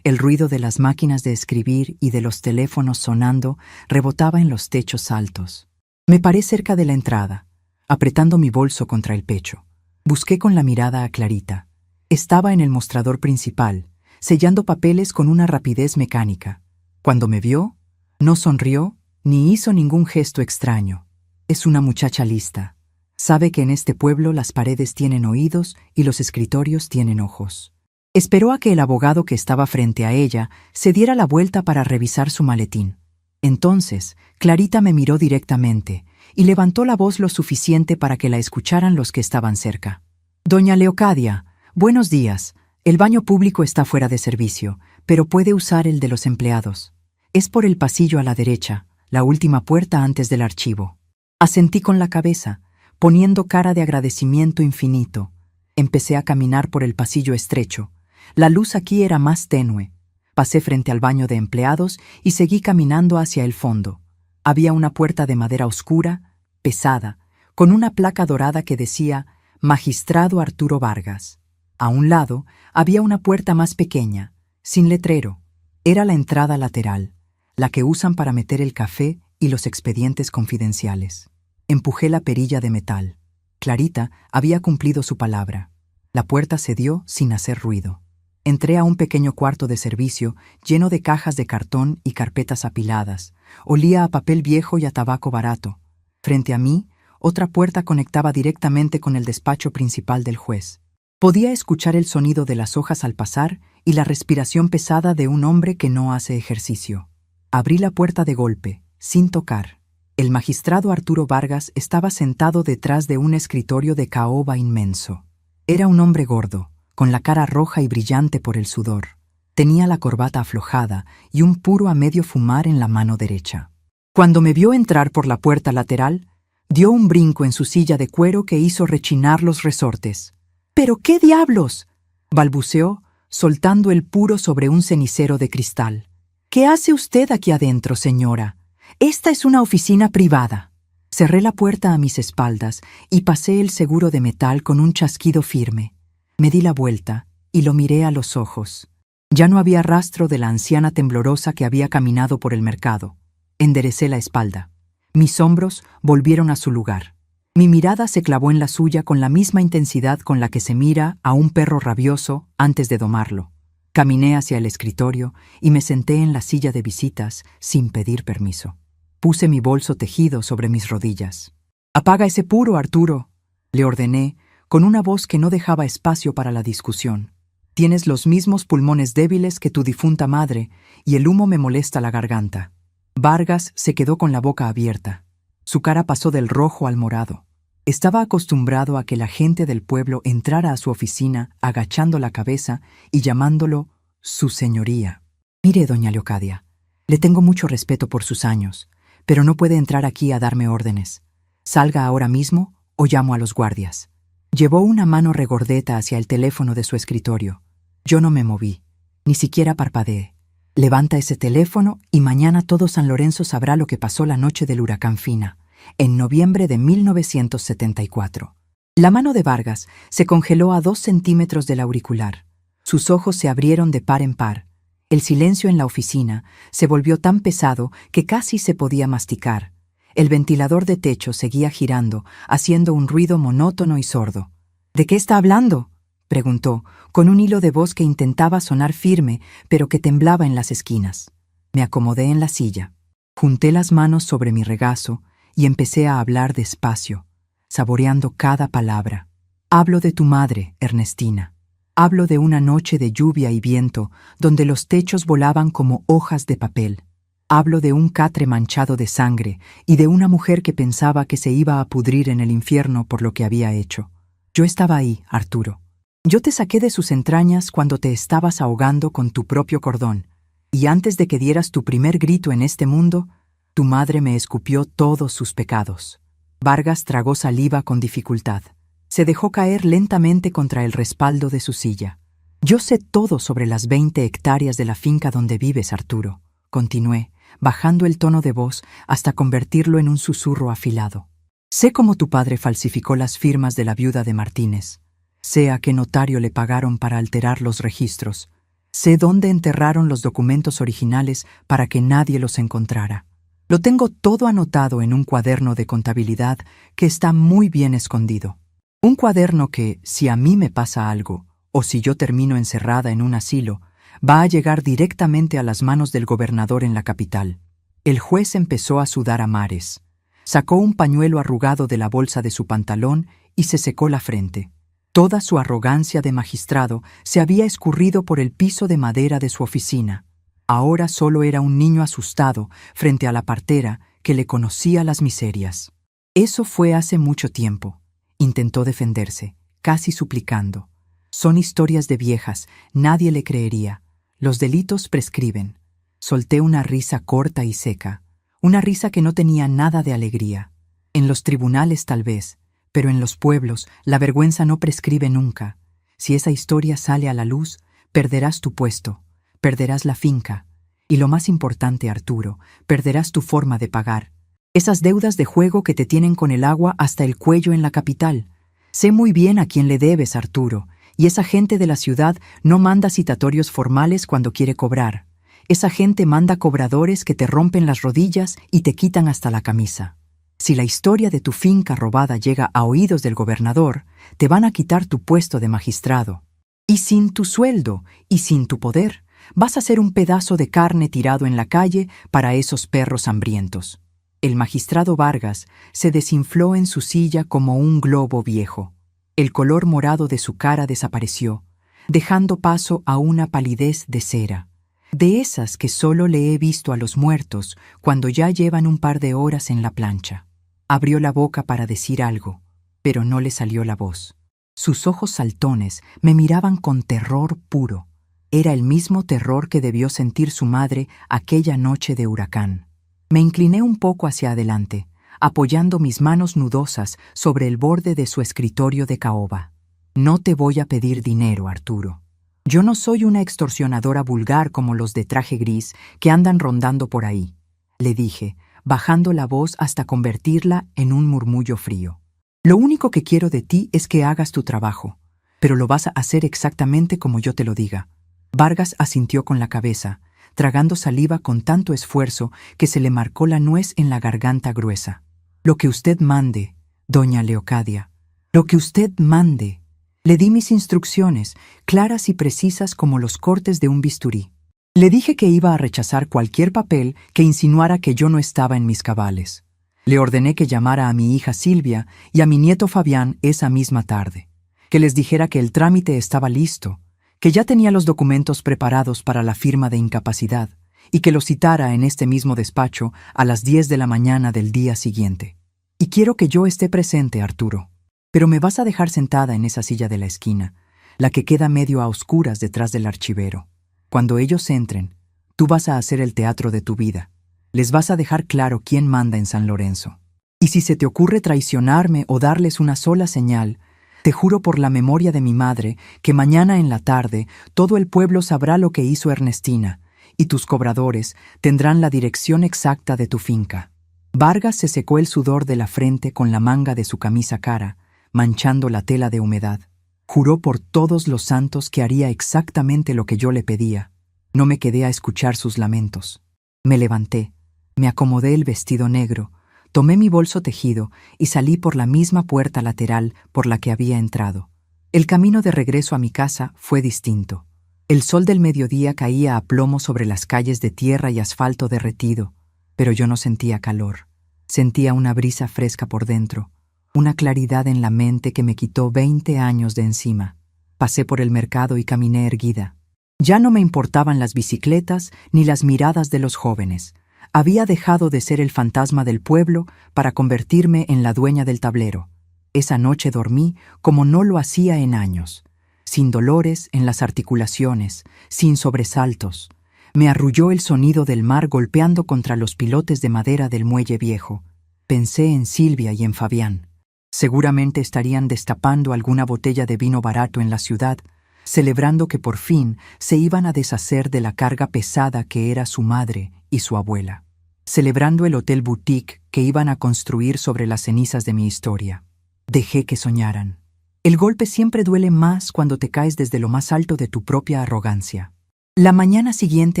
El ruido de las máquinas de escribir y de los teléfonos sonando rebotaba en los techos altos. Me paré cerca de la entrada, apretando mi bolso contra el pecho. Busqué con la mirada a Clarita. Estaba en el mostrador principal, sellando papeles con una rapidez mecánica. Cuando me vio, no sonrió ni hizo ningún gesto extraño. Es una muchacha lista. Sabe que en este pueblo las paredes tienen oídos y los escritorios tienen ojos. Esperó a que el abogado que estaba frente a ella se diera la vuelta para revisar su maletín. Entonces, Clarita me miró directamente y levantó la voz lo suficiente para que la escucharan los que estaban cerca. «Doña Leocadia, buenos días. El baño público está fuera de servicio, pero puede usar el de los empleados. Es por el pasillo a la derecha, la última puerta antes del archivo». Asentí con la cabeza, poniendo cara de agradecimiento infinito. Empecé a caminar por el pasillo estrecho. La luz aquí era más tenue. Pasé frente al baño de empleados y seguí caminando hacia el fondo. Había una puerta de madera oscura, pesada, con una placa dorada que decía «Magistrado Arturo Vargas». A un lado había una puerta más pequeña, sin letrero. Era la entrada lateral, la que usan para meter el café y los expedientes confidenciales. Empujé la perilla de metal. Clarita había cumplido su palabra. La puerta cedió sin hacer ruido. Entré a un pequeño cuarto de servicio lleno de cajas de cartón y carpetas apiladas. Olía a papel viejo y a tabaco barato. Frente a mí, otra puerta conectaba directamente con el despacho principal del juez. Podía escuchar el sonido de las hojas al pasar y la respiración pesada de un hombre que no hace ejercicio. Abrí la puerta de golpe, sin tocar. El magistrado Arturo Vargas estaba sentado detrás de un escritorio de caoba inmenso. Era un hombre gordo, con la cara roja y brillante por el sudor. Tenía la corbata aflojada y un puro a medio fumar en la mano derecha. Cuando me vio entrar por la puerta lateral, dio un brinco en su silla de cuero que hizo rechinar los resortes. —¿Pero qué diablos? —balbuceó, soltando el puro sobre un cenicero de cristal. —¿Qué hace usted aquí adentro, señora? Esta es una oficina privada. Cerré la puerta a mis espaldas y pasé el seguro de metal con un chasquido firme. Me di la vuelta y lo miré a los ojos. Ya no había rastro de la anciana temblorosa que había caminado por el mercado. Enderecé la espalda. Mis hombros volvieron a su lugar. Mi mirada se clavó en la suya con la misma intensidad con la que se mira a un perro rabioso antes de domarlo. Caminé hacia el escritorio y me senté en la silla de visitas sin pedir permiso. Puse mi bolso tejido sobre mis rodillas. «Apaga ese puro, Arturo», le ordené, con una voz que no dejaba espacio para la discusión. «Tienes los mismos pulmones débiles que tu difunta madre y el humo me molesta la garganta». Vargas se quedó con la boca abierta. Su cara pasó del rojo al morado. Estaba acostumbrado a que la gente del pueblo entrara a su oficina agachando la cabeza y llamándolo «su señoría». «Mire, doña Leocadia, le tengo mucho respeto por sus años, pero no puede entrar aquí a darme órdenes. Salga ahora mismo o llamo a los guardias». Llevó una mano regordeta hacia el teléfono de su escritorio. Yo no me moví, ni siquiera parpadeé. «Levanta ese teléfono y mañana todo San Lorenzo sabrá lo que pasó la noche del huracán Fina, en noviembre de 1974. La mano de Vargas se congeló a 2 centímetros del auricular. Sus ojos se abrieron de par en par. El silencio en la oficina se volvió tan pesado que casi se podía masticar. El ventilador de techo seguía girando, haciendo un ruido monótono y sordo. «¿De qué está hablando?», preguntó, con un hilo de voz que intentaba sonar firme, pero que temblaba en las esquinas. Me acomodé en la silla. Junté las manos sobre mi regazo y empecé a hablar despacio, saboreando cada palabra. «Hablo de tu madre, Ernestina. Hablo de una noche de lluvia y viento, donde los techos volaban como hojas de papel. Hablo de un catre manchado de sangre y de una mujer que pensaba que se iba a pudrir en el infierno por lo que había hecho. Yo estaba ahí, Arturo. Yo te saqué de sus entrañas cuando te estabas ahogando con tu propio cordón, y antes de que dieras tu primer grito en este mundo, tu madre me escupió todos sus pecados». Vargas tragó saliva con dificultad. Se dejó caer lentamente contra el respaldo de su silla. «Yo sé todo sobre las 20 hectáreas de la finca donde vives, Arturo», continué, bajando el tono de voz hasta convertirlo en un susurro afilado. «Sé cómo tu padre falsificó las firmas de la viuda de Martínez. Sé a qué notario le pagaron para alterar los registros. Sé dónde enterraron los documentos originales para que nadie los encontrara. Lo tengo todo anotado en un cuaderno de contabilidad que está muy bien escondido. Un cuaderno que, si a mí me pasa algo, o si yo termino encerrada en un asilo, va a llegar directamente a las manos del gobernador en la capital». El juez empezó a sudar a mares. Sacó un pañuelo arrugado de la bolsa de su pantalón y se secó la frente. Toda su arrogancia de magistrado se había escurrido por el piso de madera de su oficina. Ahora solo era un niño asustado frente a la partera que le conocía las miserias. «Eso fue hace mucho tiempo», intentó defenderse, casi suplicando. «Son historias de viejas, nadie le creería. Los delitos prescriben». Solté una risa corta y seca, una risa que no tenía nada de alegría. En los tribunales tal vez, pero en los pueblos la vergüenza no prescribe nunca. Si esa historia sale a la luz, perderás tu puesto, perderás la finca, y lo más importante, Arturo, perderás tu forma de pagar. Esas deudas de juego que te tienen con el agua hasta el cuello en la capital. Sé muy bien a quién le debes, Arturo, y esa gente de la ciudad no manda citatorios formales cuando quiere cobrar. Esa gente manda cobradores que te rompen las rodillas y te quitan hasta la camisa. Si la historia de tu finca robada llega a oídos del gobernador, te van a quitar tu puesto de magistrado. Y sin tu sueldo y sin tu poder, vas a ser un pedazo de carne tirado en la calle para esos perros hambrientos». El magistrado Vargas se desinfló en su silla como un globo viejo. El color morado de su cara desapareció, dejando paso a una palidez de cera, de esas que solo le he visto a los muertos cuando ya llevan un par de horas en la plancha. Abrió la boca para decir algo, pero no le salió la voz. Sus ojos saltones me miraban con terror puro. Era el mismo terror que debió sentir su madre aquella noche de huracán. Me incliné un poco hacia adelante, apoyando mis manos nudosas sobre el borde de su escritorio de caoba. No te voy a pedir dinero, Arturo. Yo no soy una extorsionadora vulgar como los de traje gris que andan rondando por ahí, le dije, bajando la voz hasta convertirla en un murmullo frío. Lo único que quiero de ti es que hagas tu trabajo, pero lo vas a hacer exactamente como yo te lo diga. Vargas asintió con la cabeza, tragando saliva con tanto esfuerzo que se le marcó la nuez en la garganta gruesa. Lo que usted mande, doña Leocadia, lo que usted mande. Le di mis instrucciones, claras y precisas como los cortes de un bisturí. Le dije que iba a rechazar cualquier papel que insinuara que yo no estaba en mis cabales. Le ordené que llamara a mi hija Silvia y a mi nieto Fabián esa misma tarde, que les dijera que el trámite estaba listo, que ya tenía los documentos preparados para la firma de incapacidad y que los citara en este mismo despacho a las 10 de la mañana del día siguiente. Y quiero que yo esté presente, Arturo. Pero me vas a dejar sentada en esa silla de la esquina, la que queda medio a oscuras detrás del archivero. Cuando ellos entren, tú vas a hacer el teatro de tu vida. Les vas a dejar claro quién manda en San Lorenzo. Y si se te ocurre traicionarme o darles una sola señal, te juro por la memoria de mi madre que mañana en la tarde todo el pueblo sabrá lo que hizo Ernestina, y tus cobradores tendrán la dirección exacta de tu finca. Vargas se secó el sudor de la frente con la manga de su camisa cara, manchando la tela de humedad. Juró por todos los santos que haría exactamente lo que yo le pedía. No me quedé a escuchar sus lamentos. Me levanté, me acomodé el vestido negro, tomé mi bolso tejido y salí por la misma puerta lateral por la que había entrado. El camino de regreso a mi casa fue distinto. El sol del mediodía caía a plomo sobre las calles de tierra y asfalto derretido, pero yo no sentía calor. Sentía una brisa fresca por dentro, una claridad en la mente que me quitó 20 años de encima. Pasé por el mercado y caminé erguida. Ya no me importaban las bicicletas ni las miradas de los jóvenes. Había dejado de ser el fantasma del pueblo para convertirme en la dueña del tablero. Esa noche dormí como no lo hacía en años, sin dolores en las articulaciones, sin sobresaltos. Me arrulló el sonido del mar golpeando contra los pilotes de madera del muelle viejo. Pensé en Silvia y en Fabián. Seguramente estarían destapando alguna botella de vino barato en la ciudad, celebrando que por fin se iban a deshacer de la carga pesada que era su madre y su abuela, celebrando el hotel boutique que iban a construir sobre las cenizas de mi historia. Dejé que soñaran. El golpe siempre duele más cuando te caes desde lo más alto de tu propia arrogancia. La mañana siguiente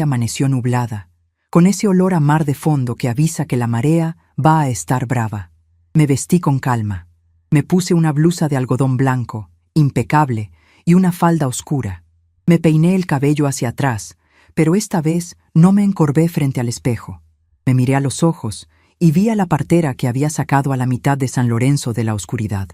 amaneció nublada, con ese olor a mar de fondo que avisa que la marea va a estar brava. Me vestí con calma. Me puse una blusa de algodón blanco, impecable, y una falda oscura. Me peiné el cabello hacia atrás, pero esta vez no me encorvé frente al espejo. Me miré a los ojos y vi a la partera que había sacado a la mitad de San Lorenzo de la oscuridad.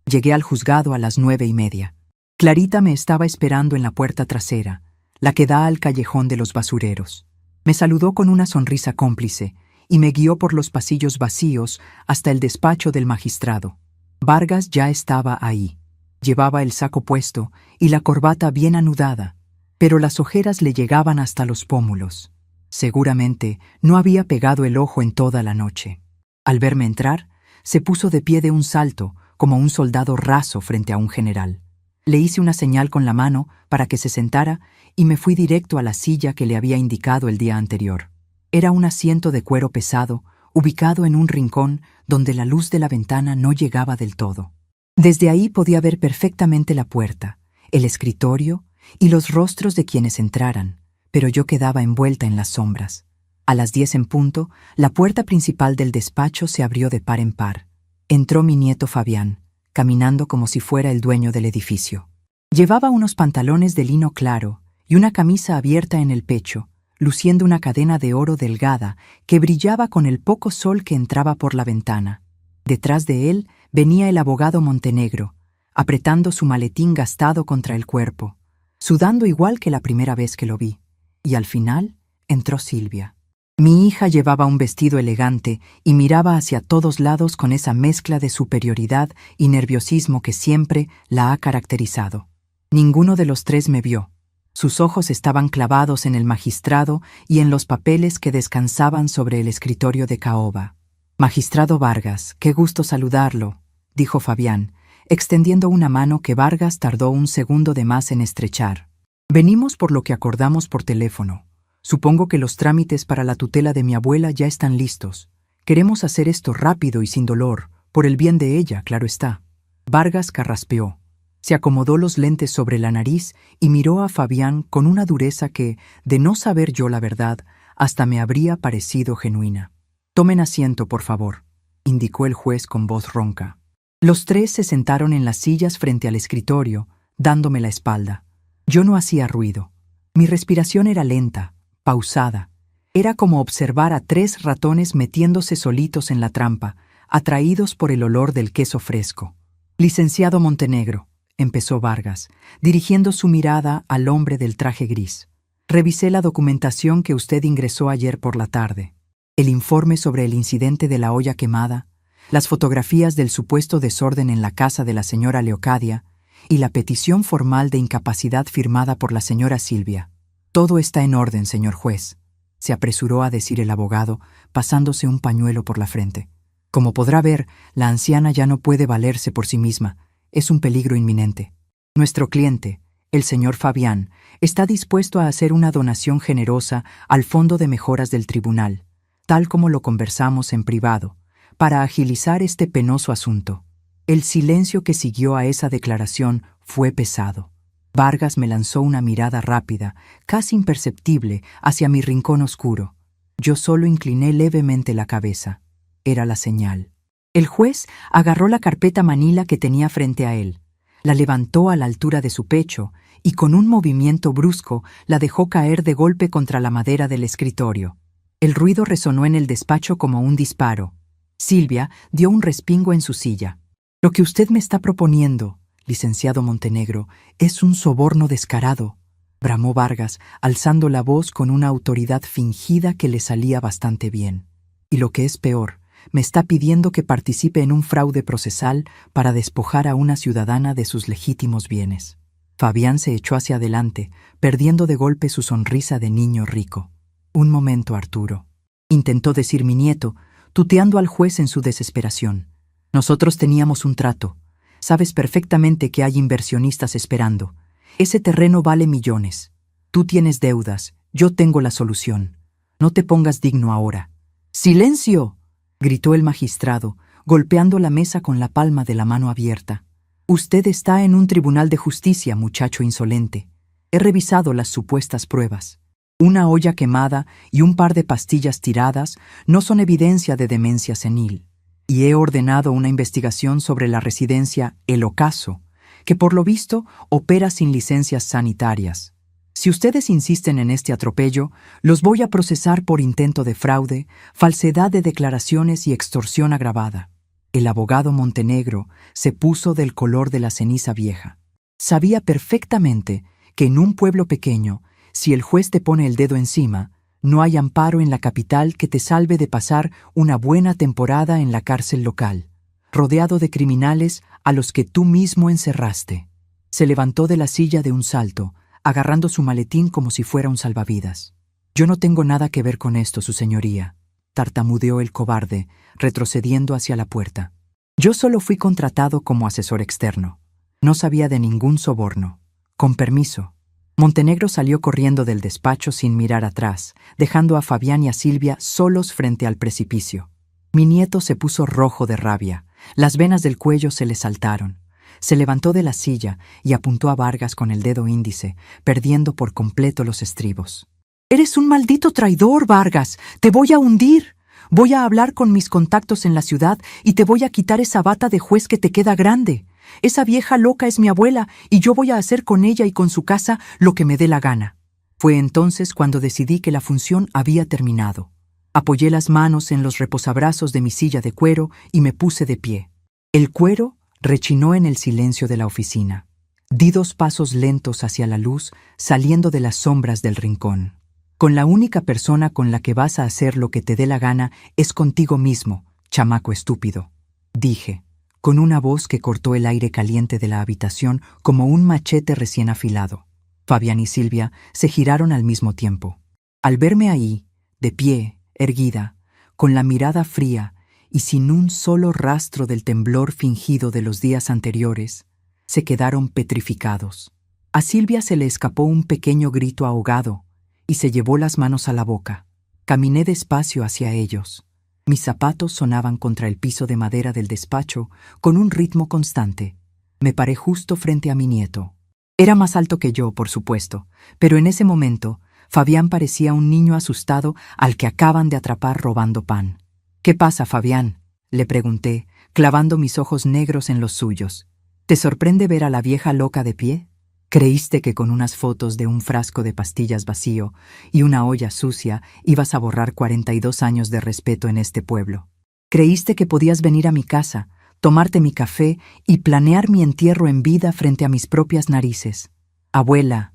Llegué al juzgado a las 9:30. Clarita me estaba esperando en la puerta trasera, la que da al callejón de los basureros. Me saludó con una sonrisa cómplice y me guió por los pasillos vacíos hasta el despacho del magistrado. Vargas ya estaba ahí. Llevaba el saco puesto y la corbata bien anudada, pero las ojeras le llegaban hasta los pómulos. Seguramente no había pegado el ojo en toda la noche. Al verme entrar, se puso de pie de un salto, como un soldado raso frente a un general. Le hice una señal con la mano para que se sentara y me fui directo a la silla que le había indicado el día anterior. Era un asiento de cuero pesado, ubicado en un rincón donde la luz de la ventana no llegaba del todo. Desde ahí podía ver perfectamente la puerta, el escritorio y los rostros de quienes entraran, pero yo quedaba envuelta en las sombras. A las 10 en punto, la puerta principal del despacho se abrió de par en par. Entró mi nieto Fabián, caminando como si fuera el dueño del edificio. Llevaba unos pantalones de lino claro y una camisa abierta en el pecho, luciendo una cadena de oro delgada que brillaba con el poco sol que entraba por la ventana. Detrás de él venía el abogado Montenegro, apretando su maletín gastado contra el cuerpo, sudando igual que la primera vez que lo vi. Y al final entró Silvia. Mi hija llevaba un vestido elegante y miraba hacia todos lados con esa mezcla de superioridad y nerviosismo que siempre la ha caracterizado. Ninguno de los tres me vio. Sus ojos estaban clavados en el magistrado y en los papeles que descansaban sobre el escritorio de caoba. «Magistrado Vargas, qué gusto saludarlo», dijo Fabián, extendiendo una mano que Vargas tardó un segundo de más en estrechar. «Venimos por lo que acordamos por teléfono. Supongo que los trámites para la tutela de mi abuela ya están listos. Queremos hacer esto rápido y sin dolor, por el bien de ella, claro está». Vargas carraspeó. Se acomodó los lentes sobre la nariz y miró a Fabián con una dureza que, de no saber yo la verdad, hasta me habría parecido genuina. «Tomen asiento, por favor», indicó el juez con voz ronca. Los tres se sentaron en las sillas frente al escritorio, dándome la espalda. Yo no hacía ruido. Mi respiración era lenta, pausada. Era como observar a 3 ratones metiéndose solitos en la trampa, atraídos por el olor del queso fresco. «Licenciado Montenegro», empezó Vargas, dirigiendo su mirada al hombre del traje gris. «Revisé la documentación que usted ingresó ayer por la tarde. El informe sobre el incidente de la olla quemada, las fotografías del supuesto desorden en la casa de la señora Leocadia y la petición formal de incapacidad firmada por la señora Silvia. Todo está en orden, señor juez», se apresuró a decir el abogado, pasándose un pañuelo por la frente. «Como podrá ver, la anciana ya no puede valerse por sí misma. Es un peligro inminente. Nuestro cliente, el señor Fabián, está dispuesto a hacer una donación generosa al Fondo de Mejoras del Tribunal, tal como lo conversamos en privado, para agilizar este penoso asunto». El silencio que siguió a esa declaración fue pesado. Vargas me lanzó una mirada rápida, casi imperceptible, hacia mi rincón oscuro. Yo solo incliné levemente la cabeza. Era la señal. El juez agarró la carpeta manila que tenía frente a él, la levantó a la altura de su pecho y con un movimiento brusco la dejó caer de golpe contra la madera del escritorio. El ruido resonó en el despacho como un disparo. Silvia dio un respingo en su silla. «Lo que usted me está proponiendo, licenciado Montenegro, es un soborno descarado», bramó Vargas, alzando la voz con una autoridad fingida que le salía bastante bien. «Y lo que es peor, me está pidiendo que participe en un fraude procesal para despojar a una ciudadana de sus legítimos bienes». Fabián se echó hacia adelante, perdiendo de golpe su sonrisa de niño rico. «Un momento, Arturo», intentó decir mi nieto, tuteando al juez en su desesperación. «Nosotros teníamos un trato. Sabes perfectamente que hay inversionistas esperando. Ese terreno vale millones. Tú tienes deudas, yo tengo la solución. No te pongas digno ahora». «¡Silencio!», gritó el magistrado, golpeando la mesa con la palma de la mano abierta. «Usted está en un tribunal de justicia, muchacho insolente. He revisado las supuestas pruebas. Una olla quemada y un par de pastillas tiradas no son evidencia de demencia senil. Y he ordenado una investigación sobre la residencia El Ocaso, que por lo visto opera sin licencias sanitarias. Si ustedes insisten en este atropello, los voy a procesar por intento de fraude, falsedad de declaraciones y extorsión agravada». El abogado Montenegro se puso del color de la ceniza vieja. Sabía perfectamente que en un pueblo pequeño, si el juez te pone el dedo encima, no hay amparo en la capital que te salve de pasar una buena temporada en la cárcel local, rodeado de criminales a los que tú mismo encerraste. Se levantó de la silla de un salto, agarrando su maletín como si fuera un salvavidas. «Yo no tengo nada que ver con esto, su señoría», tartamudeó el cobarde, retrocediendo hacia la puerta. «Yo solo fui contratado como asesor externo. No sabía de ningún soborno. Con permiso». Montenegro salió corriendo del despacho sin mirar atrás, dejando a Fabián y a Silvia solos frente al precipicio. Mi nieto se puso rojo de rabia. Las venas del cuello se le saltaron. Se levantó de la silla y apuntó a Vargas con el dedo índice, perdiendo por completo los estribos. «Eres un maldito traidor, Vargas. Te voy a hundir. Voy a hablar con mis contactos en la ciudad y te voy a quitar esa bata de juez que te queda grande. Esa vieja loca es mi abuela y yo voy a hacer con ella y con su casa lo que me dé la gana». Fue entonces cuando decidí que la función había terminado. Apoyé las manos en los reposabrazos de mi silla de cuero y me puse de pie. El cuero rechinó en el silencio de la oficina. Di 2 pasos lentos hacia la luz, saliendo de las sombras del rincón. «Con la única persona con la que vas a hacer lo que te dé la gana es contigo mismo, chamaco estúpido», dije, con una voz que cortó el aire caliente de la habitación como un machete recién afilado. Fabián y Silvia se giraron al mismo tiempo. Al verme ahí, de pie, erguida, con la mirada fría y sin un solo rastro del temblor fingido de los días anteriores, se quedaron petrificados. A Silvia se le escapó un pequeño grito ahogado y se llevó las manos a la boca. Caminé despacio hacia ellos. Mis zapatos sonaban contra el piso de madera del despacho con un ritmo constante. Me paré justo frente a mi nieto. Era más alto que yo, por supuesto, pero en ese momento Fabián parecía un niño asustado al que acaban de atrapar robando pan. «¿Qué pasa, Fabián?», le pregunté, clavando mis ojos negros en los suyos. «¿Te sorprende ver a la vieja loca de pie? ¿Creíste que con unas fotos de un frasco de pastillas vacío y una olla sucia ibas a borrar 42 años de respeto en este pueblo? ¿Creíste que podías venir a mi casa, tomarte mi café y planear mi entierro en vida frente a mis propias narices? Abuela,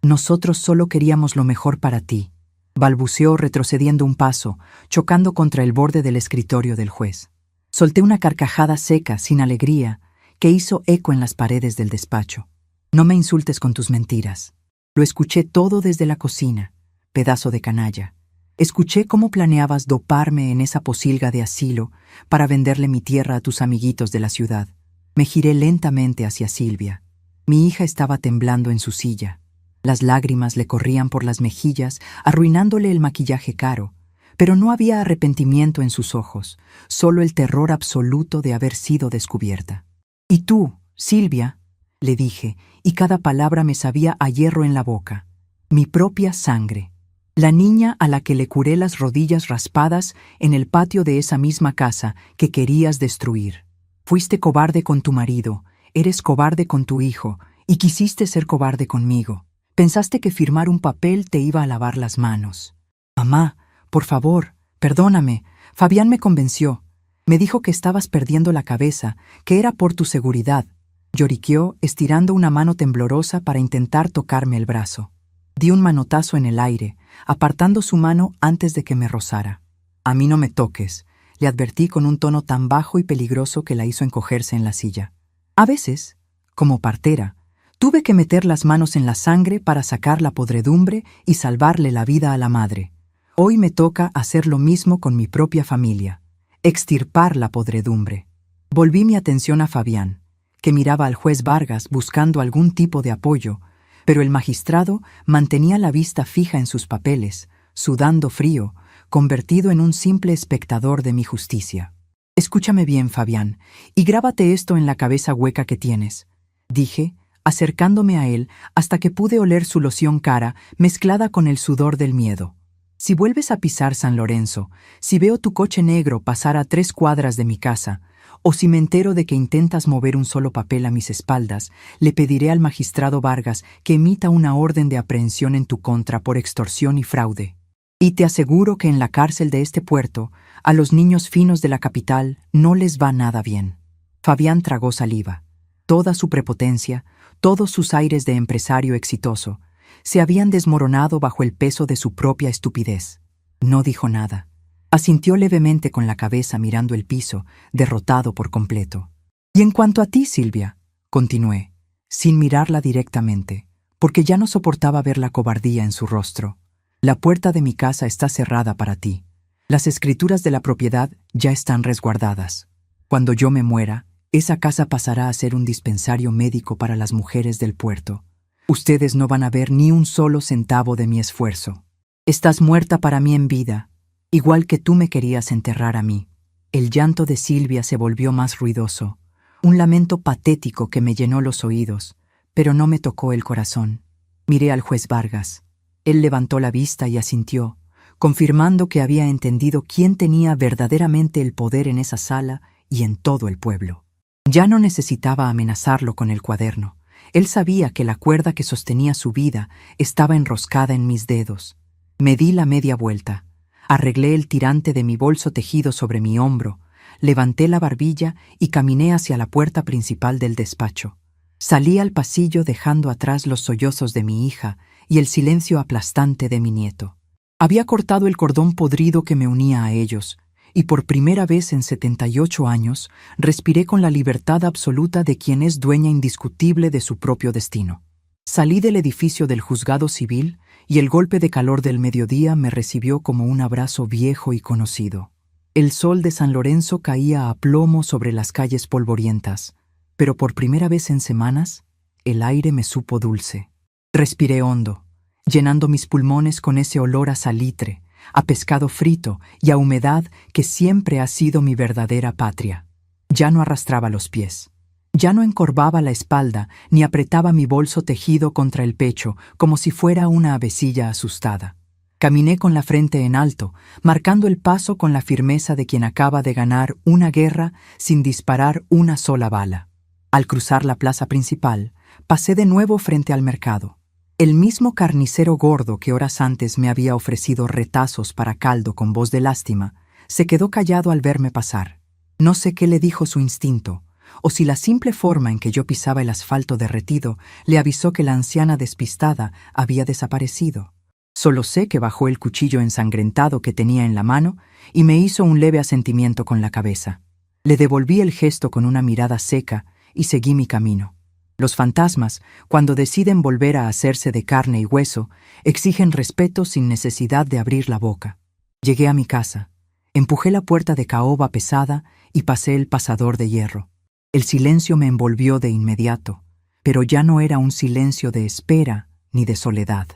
nosotros solo queríamos lo mejor para ti», balbuceó retrocediendo un paso, chocando contra el borde del escritorio del juez. Solté una carcajada seca, sin alegría, que hizo eco en las paredes del despacho. «No me insultes con tus mentiras. Lo escuché todo desde la cocina, pedazo de canalla. Escuché cómo planeabas doparme en esa posilga de asilo para venderle mi tierra a tus amiguitos de la ciudad». Me giré lentamente hacia Silvia. Mi hija estaba temblando en su silla. Las lágrimas le corrían por las mejillas, arruinándole el maquillaje caro, pero no había arrepentimiento en sus ojos, solo el terror absoluto de haber sido descubierta. «¿Y tú, Silvia?», le dije, y cada palabra me sabía a hierro en la boca. Mi propia sangre. La niña a la que le curé las rodillas raspadas en el patio de esa misma casa que querías destruir. Fuiste cobarde con tu marido, eres cobarde con tu hijo, y quisiste ser cobarde conmigo. Pensaste que firmar un papel te iba a lavar las manos. «Mamá, por favor, perdóname». Fabián me convenció. Me dijo que estabas perdiendo la cabeza, que era por tu seguridad. Lloriqueó, estirando una mano temblorosa para intentar tocarme el brazo. Di un manotazo en el aire, apartando su mano antes de que me rozara. «A mí no me toques», le advertí con un tono tan bajo y peligroso que la hizo encogerse en la silla. A veces, como partera, tuve que meter las manos en la sangre para sacar la podredumbre y salvarle la vida a la madre. Hoy me toca hacer lo mismo con mi propia familia, extirpar la podredumbre. Volví mi atención a Fabián, que miraba al juez Vargas buscando algún tipo de apoyo, pero el magistrado mantenía la vista fija en sus papeles, sudando frío, convertido en un simple espectador de mi justicia. «Escúchame bien, Fabián, y grábate esto en la cabeza hueca que tienes», dije, acercándome a él hasta que pude oler su loción cara mezclada con el sudor del miedo. «Si vuelves a pisar San Lorenzo, si veo tu coche negro pasar a 3 cuadras de mi casa, o si me entero de que intentas mover un solo papel a mis espaldas, le pediré al magistrado Vargas que emita una orden de aprehensión en tu contra por extorsión y fraude. Y te aseguro que en la cárcel de este puerto, a los niños finos de la capital no les va nada bien». Fabián tragó saliva. Toda su prepotencia, todos sus aires de empresario exitoso, se habían desmoronado bajo el peso de su propia estupidez. No dijo nada. Asintió levemente con la cabeza mirando el piso, derrotado por completo. «Y en cuanto a ti, Silvia», continué, sin mirarla directamente, porque ya no soportaba ver la cobardía en su rostro. «La puerta de mi casa está cerrada para ti. Las escrituras de la propiedad ya están resguardadas. Cuando yo me muera, esa casa pasará a ser un dispensario médico para las mujeres del puerto. Ustedes no van a ver ni un solo centavo de mi esfuerzo. Estás muerta para mí en vida, igual que tú me querías enterrar a mí». El llanto de Silvia se volvió más ruidoso, un lamento patético que me llenó los oídos, pero no me tocó el corazón. Miré al juez Vargas. Él levantó la vista y asintió, confirmando que había entendido quién tenía verdaderamente el poder en esa sala y en todo el pueblo. Ya no necesitaba amenazarlo con el cuaderno. Él sabía que la cuerda que sostenía su vida estaba enroscada en mis dedos. Me di la media vuelta. Arreglé el tirante de mi bolso tejido sobre mi hombro, levanté la barbilla y caminé hacia la puerta principal del despacho. Salí al pasillo dejando atrás los sollozos de mi hija y el silencio aplastante de mi nieto. Había cortado el cordón podrido que me unía a ellos, y por primera vez en 78 años respiré con la libertad absoluta de quien es dueña indiscutible de su propio destino. Salí del edificio del juzgado civil y el golpe de calor del mediodía me recibió como un abrazo viejo y conocido. El sol de San Lorenzo caía a plomo sobre las calles polvorientas, pero por primera vez en semanas, el aire me supo dulce. Respiré hondo, llenando mis pulmones con ese olor a salitre, a pescado frito y a humedad que siempre ha sido mi verdadera patria. Ya no arrastraba los pies. Ya no encorvaba la espalda ni apretaba mi bolso tejido contra el pecho como si fuera una avecilla asustada. Caminé con la frente en alto, marcando el paso con la firmeza de quien acaba de ganar una guerra sin disparar una sola bala. Al cruzar la plaza principal, pasé de nuevo frente al mercado. El mismo carnicero gordo que horas antes me había ofrecido retazos para caldo con voz de lástima, se quedó callado al verme pasar. No sé qué le dijo su instinto, o si la simple forma en que yo pisaba el asfalto derretido le avisó que la anciana despistada había desaparecido. Solo sé que bajó el cuchillo ensangrentado que tenía en la mano y me hizo un leve asentimiento con la cabeza. Le devolví el gesto con una mirada seca y seguí mi camino. Los fantasmas, cuando deciden volver a hacerse de carne y hueso, exigen respeto sin necesidad de abrir la boca. Llegué a mi casa, empujé la puerta de caoba pesada y pasé el pasador de hierro. El silencio me envolvió de inmediato, pero ya no era un silencio de espera ni de soledad.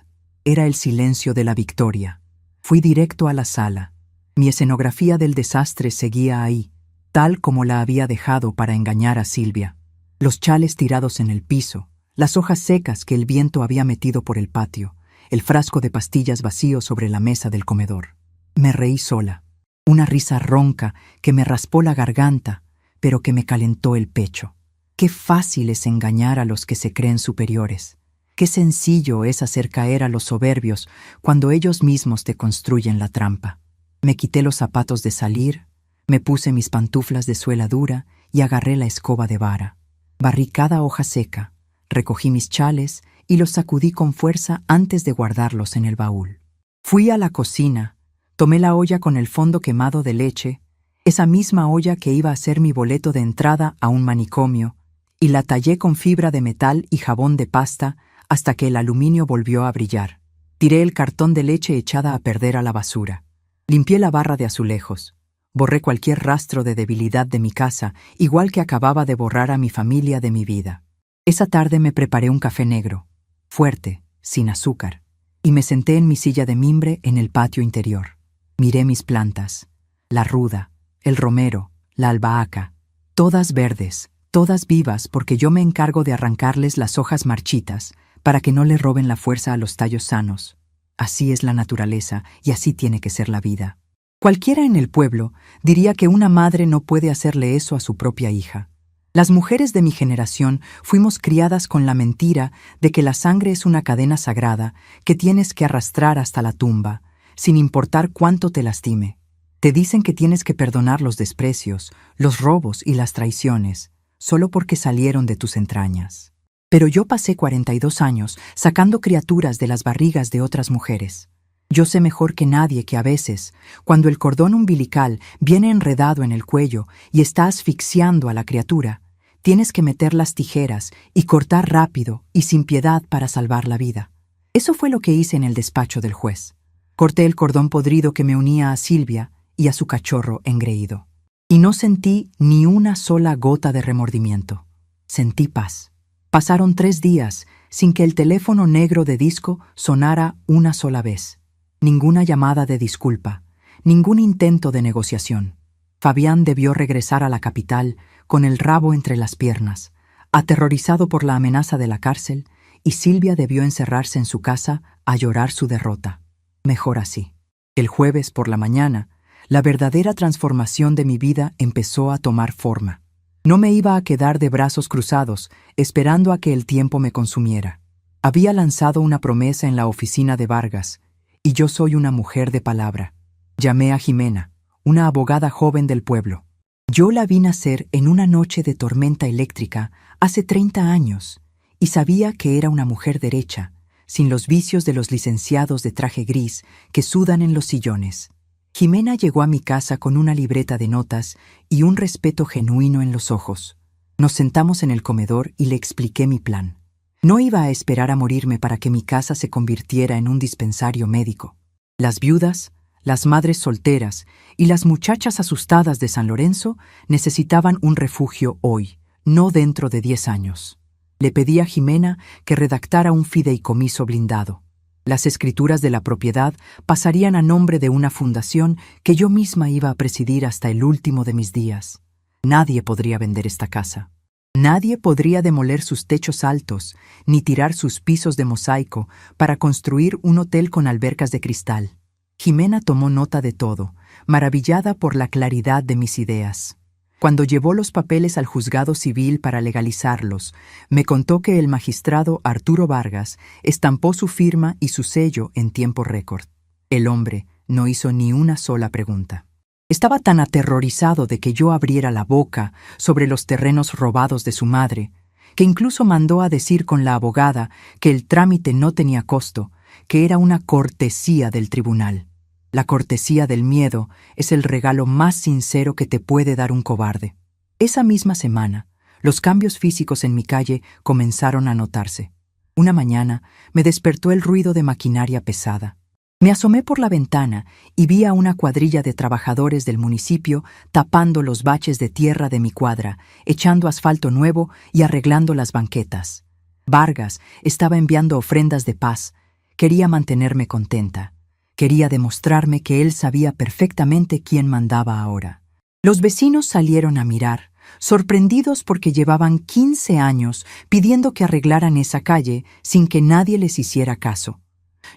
Era el silencio de la victoria. Fui directo a la sala. Mi escenografía del desastre seguía ahí, tal como la había dejado para engañar a Silvia. Los chales tirados en el piso, las hojas secas que el viento había metido por el patio, el frasco de pastillas vacío sobre la mesa del comedor. Me reí sola, una risa ronca que me raspó la garganta, pero que me calentó el pecho. Qué fácil es engañar a los que se creen superiores. Qué sencillo es hacer caer a los soberbios cuando ellos mismos te construyen la trampa. Me quité los zapatos de salir, me puse mis pantuflas de suela dura y agarré la escoba de vara. Barrí cada hoja seca, recogí mis chales y los sacudí con fuerza antes de guardarlos en el baúl. Fui a la cocina, tomé la olla con el fondo quemado de leche, esa misma olla que iba a ser mi boleto de entrada a un manicomio, y la tallé con fibra de metal y jabón de pasta hasta que el aluminio volvió a brillar. Tiré el cartón de leche echada a perder a la basura. Limpié la barra de azulejos. Borré cualquier rastro de debilidad de mi casa, igual que acababa de borrar a mi familia de mi vida. Esa tarde me preparé un café negro, fuerte, sin azúcar, y me senté en mi silla de mimbre en el patio interior. Miré mis plantas, la ruda, el romero, la albahaca, todas verdes, todas vivas porque yo me encargo de arrancarles las hojas marchitas para que no le roben la fuerza a los tallos sanos. Así es la naturaleza y así tiene que ser la vida. Cualquiera en el pueblo diría que una madre no puede hacerle eso a su propia hija. Las mujeres de mi generación fuimos criadas con la mentira de que la sangre es una cadena sagrada que tienes que arrastrar hasta la tumba, sin importar cuánto te lastime. Te dicen que tienes que perdonar los desprecios, los robos y las traiciones, solo porque salieron de tus entrañas. Pero yo pasé 42 años sacando criaturas de las barrigas de otras mujeres. Yo sé mejor que nadie que a veces, cuando el cordón umbilical viene enredado en el cuello y está asfixiando a la criatura, tienes que meter las tijeras y cortar rápido y sin piedad para salvar la vida. Eso fue lo que hice en el despacho del juez. Corté el cordón podrido que me unía a Silvia y a su cachorro engreído. Y no sentí ni una sola gota de remordimiento. Sentí paz. Pasaron 3 días sin que el teléfono negro de disco sonara una sola vez. Ninguna llamada de disculpa, ningún intento de negociación. Fabián debió regresar a la capital con el rabo entre las piernas, aterrorizado por la amenaza de la cárcel, y Silvia debió encerrarse en su casa a llorar su derrota. Mejor así. El jueves por la mañana, la verdadera transformación de mi vida empezó a tomar forma. No me iba a quedar de brazos cruzados, esperando a que el tiempo me consumiera. Había lanzado una promesa en la oficina de Vargas, y yo soy una mujer de palabra. Llamé a Jimena, una abogada joven del pueblo. Yo la vi nacer en una noche de tormenta eléctrica hace 30 años, y sabía que era una mujer derecha, sin los vicios de los licenciados de traje gris que sudan en los sillones. Jimena llegó a mi casa con una libreta de notas y un respeto genuino en los ojos. Nos sentamos en el comedor y le expliqué mi plan. No iba a esperar a morirme para que mi casa se convirtiera en un dispensario médico. Las viudas, las madres solteras y las muchachas asustadas de San Lorenzo necesitaban un refugio hoy, no dentro de 10 años. Le pedí a Jimena que redactara un fideicomiso blindado. Las escrituras de la propiedad pasarían a nombre de una fundación que yo misma iba a presidir hasta el último de mis días. Nadie podría vender esta casa. Nadie podría demoler sus techos altos, ni tirar sus pisos de mosaico para construir un hotel con albercas de cristal. Jimena tomó nota de todo, maravillada por la claridad de mis ideas. Cuando llevó los papeles al juzgado civil para legalizarlos, me contó que el magistrado Arturo Vargas estampó su firma y su sello en tiempo récord. El hombre no hizo ni una sola pregunta. Estaba tan aterrorizado de que yo abriera la boca sobre los terrenos robados de su madre, que incluso mandó a decir con la abogada que el trámite no tenía costo, que era una cortesía del tribunal. La cortesía del miedo es el regalo más sincero que te puede dar un cobarde. Esa misma semana, los cambios físicos en mi calle comenzaron a notarse. Una mañana me despertó el ruido de maquinaria pesada. Me asomé por la ventana y vi a una cuadrilla de trabajadores del municipio tapando los baches de tierra de mi cuadra, echando asfalto nuevo y arreglando las banquetas. Vargas estaba enviando ofrendas de paz. Quería mantenerme contenta. Quería demostrarme que él sabía perfectamente quién mandaba ahora. Los vecinos salieron a mirar, sorprendidos porque llevaban 15 años pidiendo que arreglaran esa calle sin que nadie les hiciera caso.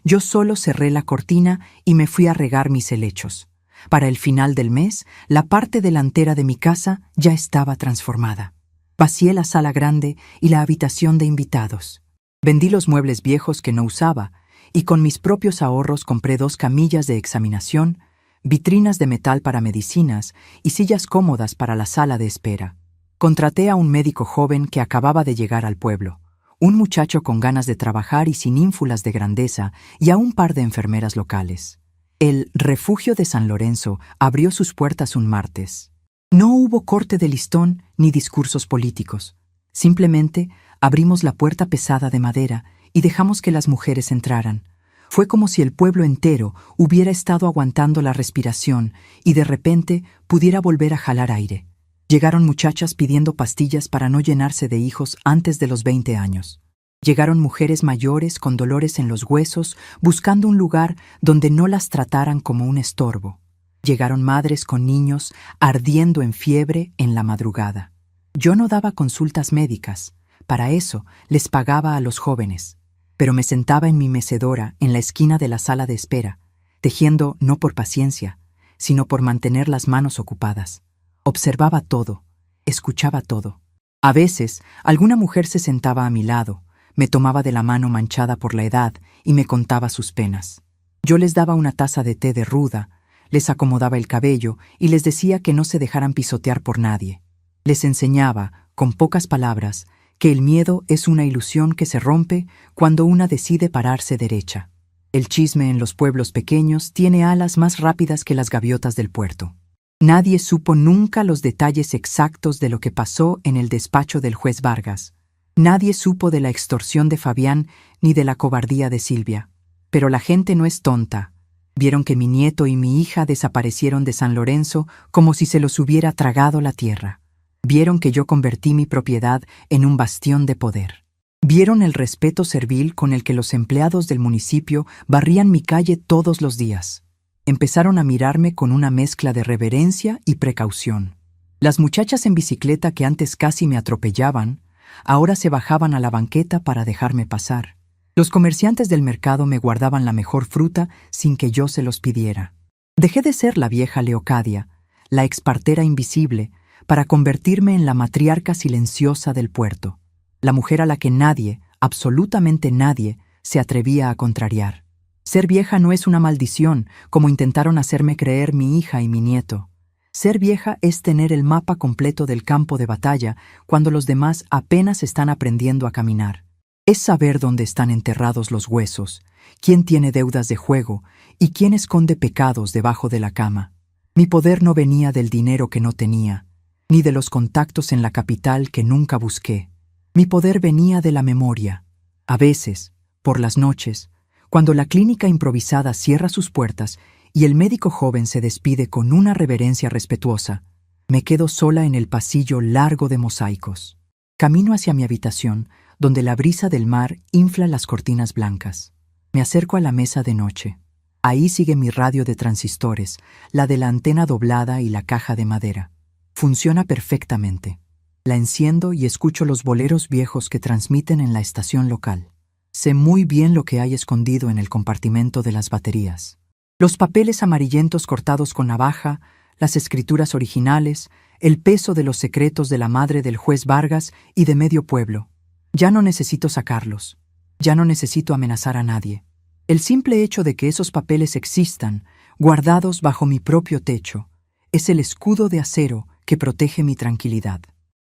Yo solo cerré la cortina y me fui a regar mis helechos. Para el final del mes, la parte delantera de mi casa ya estaba transformada. Vacié la sala grande y la habitación de invitados. Vendí los muebles viejos que no usaba, y con mis propios ahorros compré 2 camillas de examinación, vitrinas de metal para medicinas y sillas cómodas para la sala de espera. Contraté a un médico joven que acababa de llegar al pueblo, un muchacho con ganas de trabajar y sin ínfulas de grandeza, y a un par de enfermeras locales. El refugio de San Lorenzo abrió sus puertas un martes. No hubo corte de listón ni discursos políticos. Simplemente abrimos la puerta pesada de madera y dejamos que las mujeres entraran. Fue como si el pueblo entero hubiera estado aguantando la respiración y de repente pudiera volver a jalar aire. Llegaron muchachas pidiendo pastillas para no llenarse de hijos antes de los 20 años. Llegaron mujeres mayores con dolores en los huesos buscando un lugar donde no las trataran como un estorbo. Llegaron madres con niños ardiendo en fiebre en la madrugada. Yo no daba consultas médicas, para eso les pagaba a los jóvenes. Pero me sentaba en mi mecedora en la esquina de la sala de espera, tejiendo no por paciencia, sino por mantener las manos ocupadas. Observaba todo, escuchaba todo. A veces, alguna mujer se sentaba a mi lado, me tomaba de la mano manchada por la edad y me contaba sus penas. Yo les daba una taza de té de ruda, les acomodaba el cabello y les decía que no se dejaran pisotear por nadie. Les enseñaba, con pocas palabras, que el miedo es una ilusión que se rompe cuando una decide pararse derecha. El chisme en los pueblos pequeños tiene alas más rápidas que las gaviotas del puerto. Nadie supo nunca los detalles exactos de lo que pasó en el despacho del juez Vargas. Nadie supo de la extorsión de Fabián ni de la cobardía de Silvia. Pero la gente no es tonta. Vieron que mi nieto y mi hija desaparecieron de San Lorenzo como si se los hubiera tragado la tierra. Vieron que yo convertí mi propiedad en un bastión de poder. Vieron el respeto servil con el que los empleados del municipio barrían mi calle todos los días. Empezaron a mirarme con una mezcla de reverencia y precaución. Las muchachas en bicicleta que antes casi me atropellaban, ahora se bajaban a la banqueta para dejarme pasar. Los comerciantes del mercado me guardaban la mejor fruta sin que yo se los pidiera. Dejé de ser la vieja Leocadia, la expartera invisible, para convertirme en la matriarca silenciosa del puerto, la mujer a la que nadie, absolutamente nadie, se atrevía a contrariar. Ser vieja no es una maldición, como intentaron hacerme creer mi hija y mi nieto. Ser vieja es tener el mapa completo del campo de batalla cuando los demás apenas están aprendiendo a caminar. Es saber dónde están enterrados los huesos, quién tiene deudas de juego y quién esconde pecados debajo de la cama. Mi poder no venía del dinero que no tenía, ni de los contactos en la capital que nunca busqué. Mi poder venía de la memoria, A veces, por las noches, cuando la clínica improvisada cierra sus puertas y el médico joven se despide con una reverencia respetuosa, me quedo sola en el pasillo largo de mosaicos. Camino hacia mi habitación, donde la brisa del mar infla las cortinas blancas. Me acerco a la mesa de noche. Ahí sigue mi radio de transistores, la de la antena doblada y la caja de madera. Funciona perfectamente. La enciendo y escucho los boleros viejos que transmiten en la estación local. Sé muy bien lo que hay escondido en el compartimento de las baterías. Los papeles amarillentos cortados con navaja, las escrituras originales, el peso de los secretos de la madre del juez Vargas y de medio pueblo. Ya no necesito sacarlos. Ya no necesito amenazar a nadie. El simple hecho de que esos papeles existan, guardados bajo mi propio techo, es el escudo de acero que protege mi tranquilidad.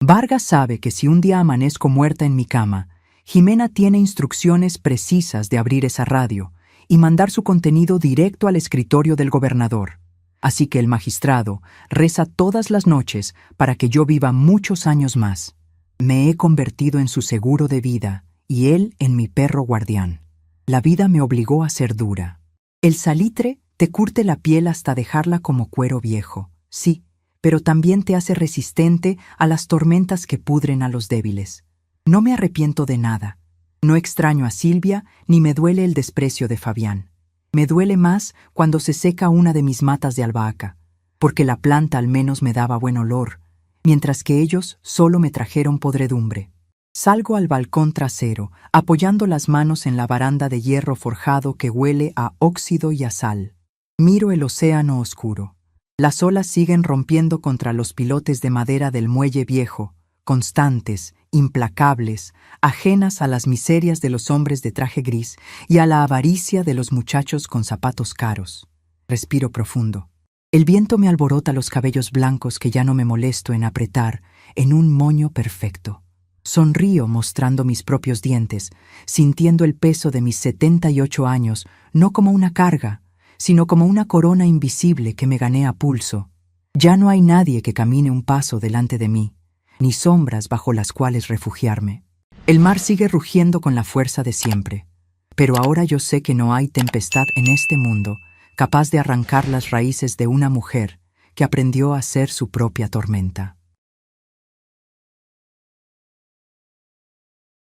Vargas sabe que si un día amanezco muerta en mi cama, Jimena tiene instrucciones precisas de abrir esa radio y mandar su contenido directo al escritorio del gobernador. Así que el magistrado reza todas las noches para que yo viva muchos años más. Me he convertido en su seguro de vida y él en mi perro guardián. La vida me obligó a ser dura. El salitre te curte la piel hasta dejarla como cuero viejo, sí, pero también te hace resistente a las tormentas que pudren a los débiles. No me arrepiento de nada. No extraño a Silvia ni me duele el desprecio de Fabián. Me duele más cuando se seca una de mis matas de albahaca, porque la planta al menos me daba buen olor, mientras que ellos solo me trajeron podredumbre. Salgo al balcón trasero, apoyando las manos en la baranda de hierro forjado que huele a óxido y a sal. Miro el océano oscuro. Las olas siguen rompiendo contra los pilotes de madera del muelle viejo, constantes, implacables, ajenas a las miserias de los hombres de traje gris y a la avaricia de los muchachos con zapatos caros. Respiro profundo. El viento me alborota los cabellos blancos que ya no me molesto en apretar en un moño perfecto. Sonrío mostrando mis propios dientes, sintiendo el peso de mis 78 años no como una carga, sino como una corona invisible que me gané a pulso. Ya no hay nadie que camine un paso delante de mí, ni sombras bajo las cuales refugiarme. El mar sigue rugiendo con la fuerza de siempre, pero ahora yo sé que no hay tempestad en este mundo capaz de arrancar las raíces de una mujer que aprendió a ser su propia tormenta.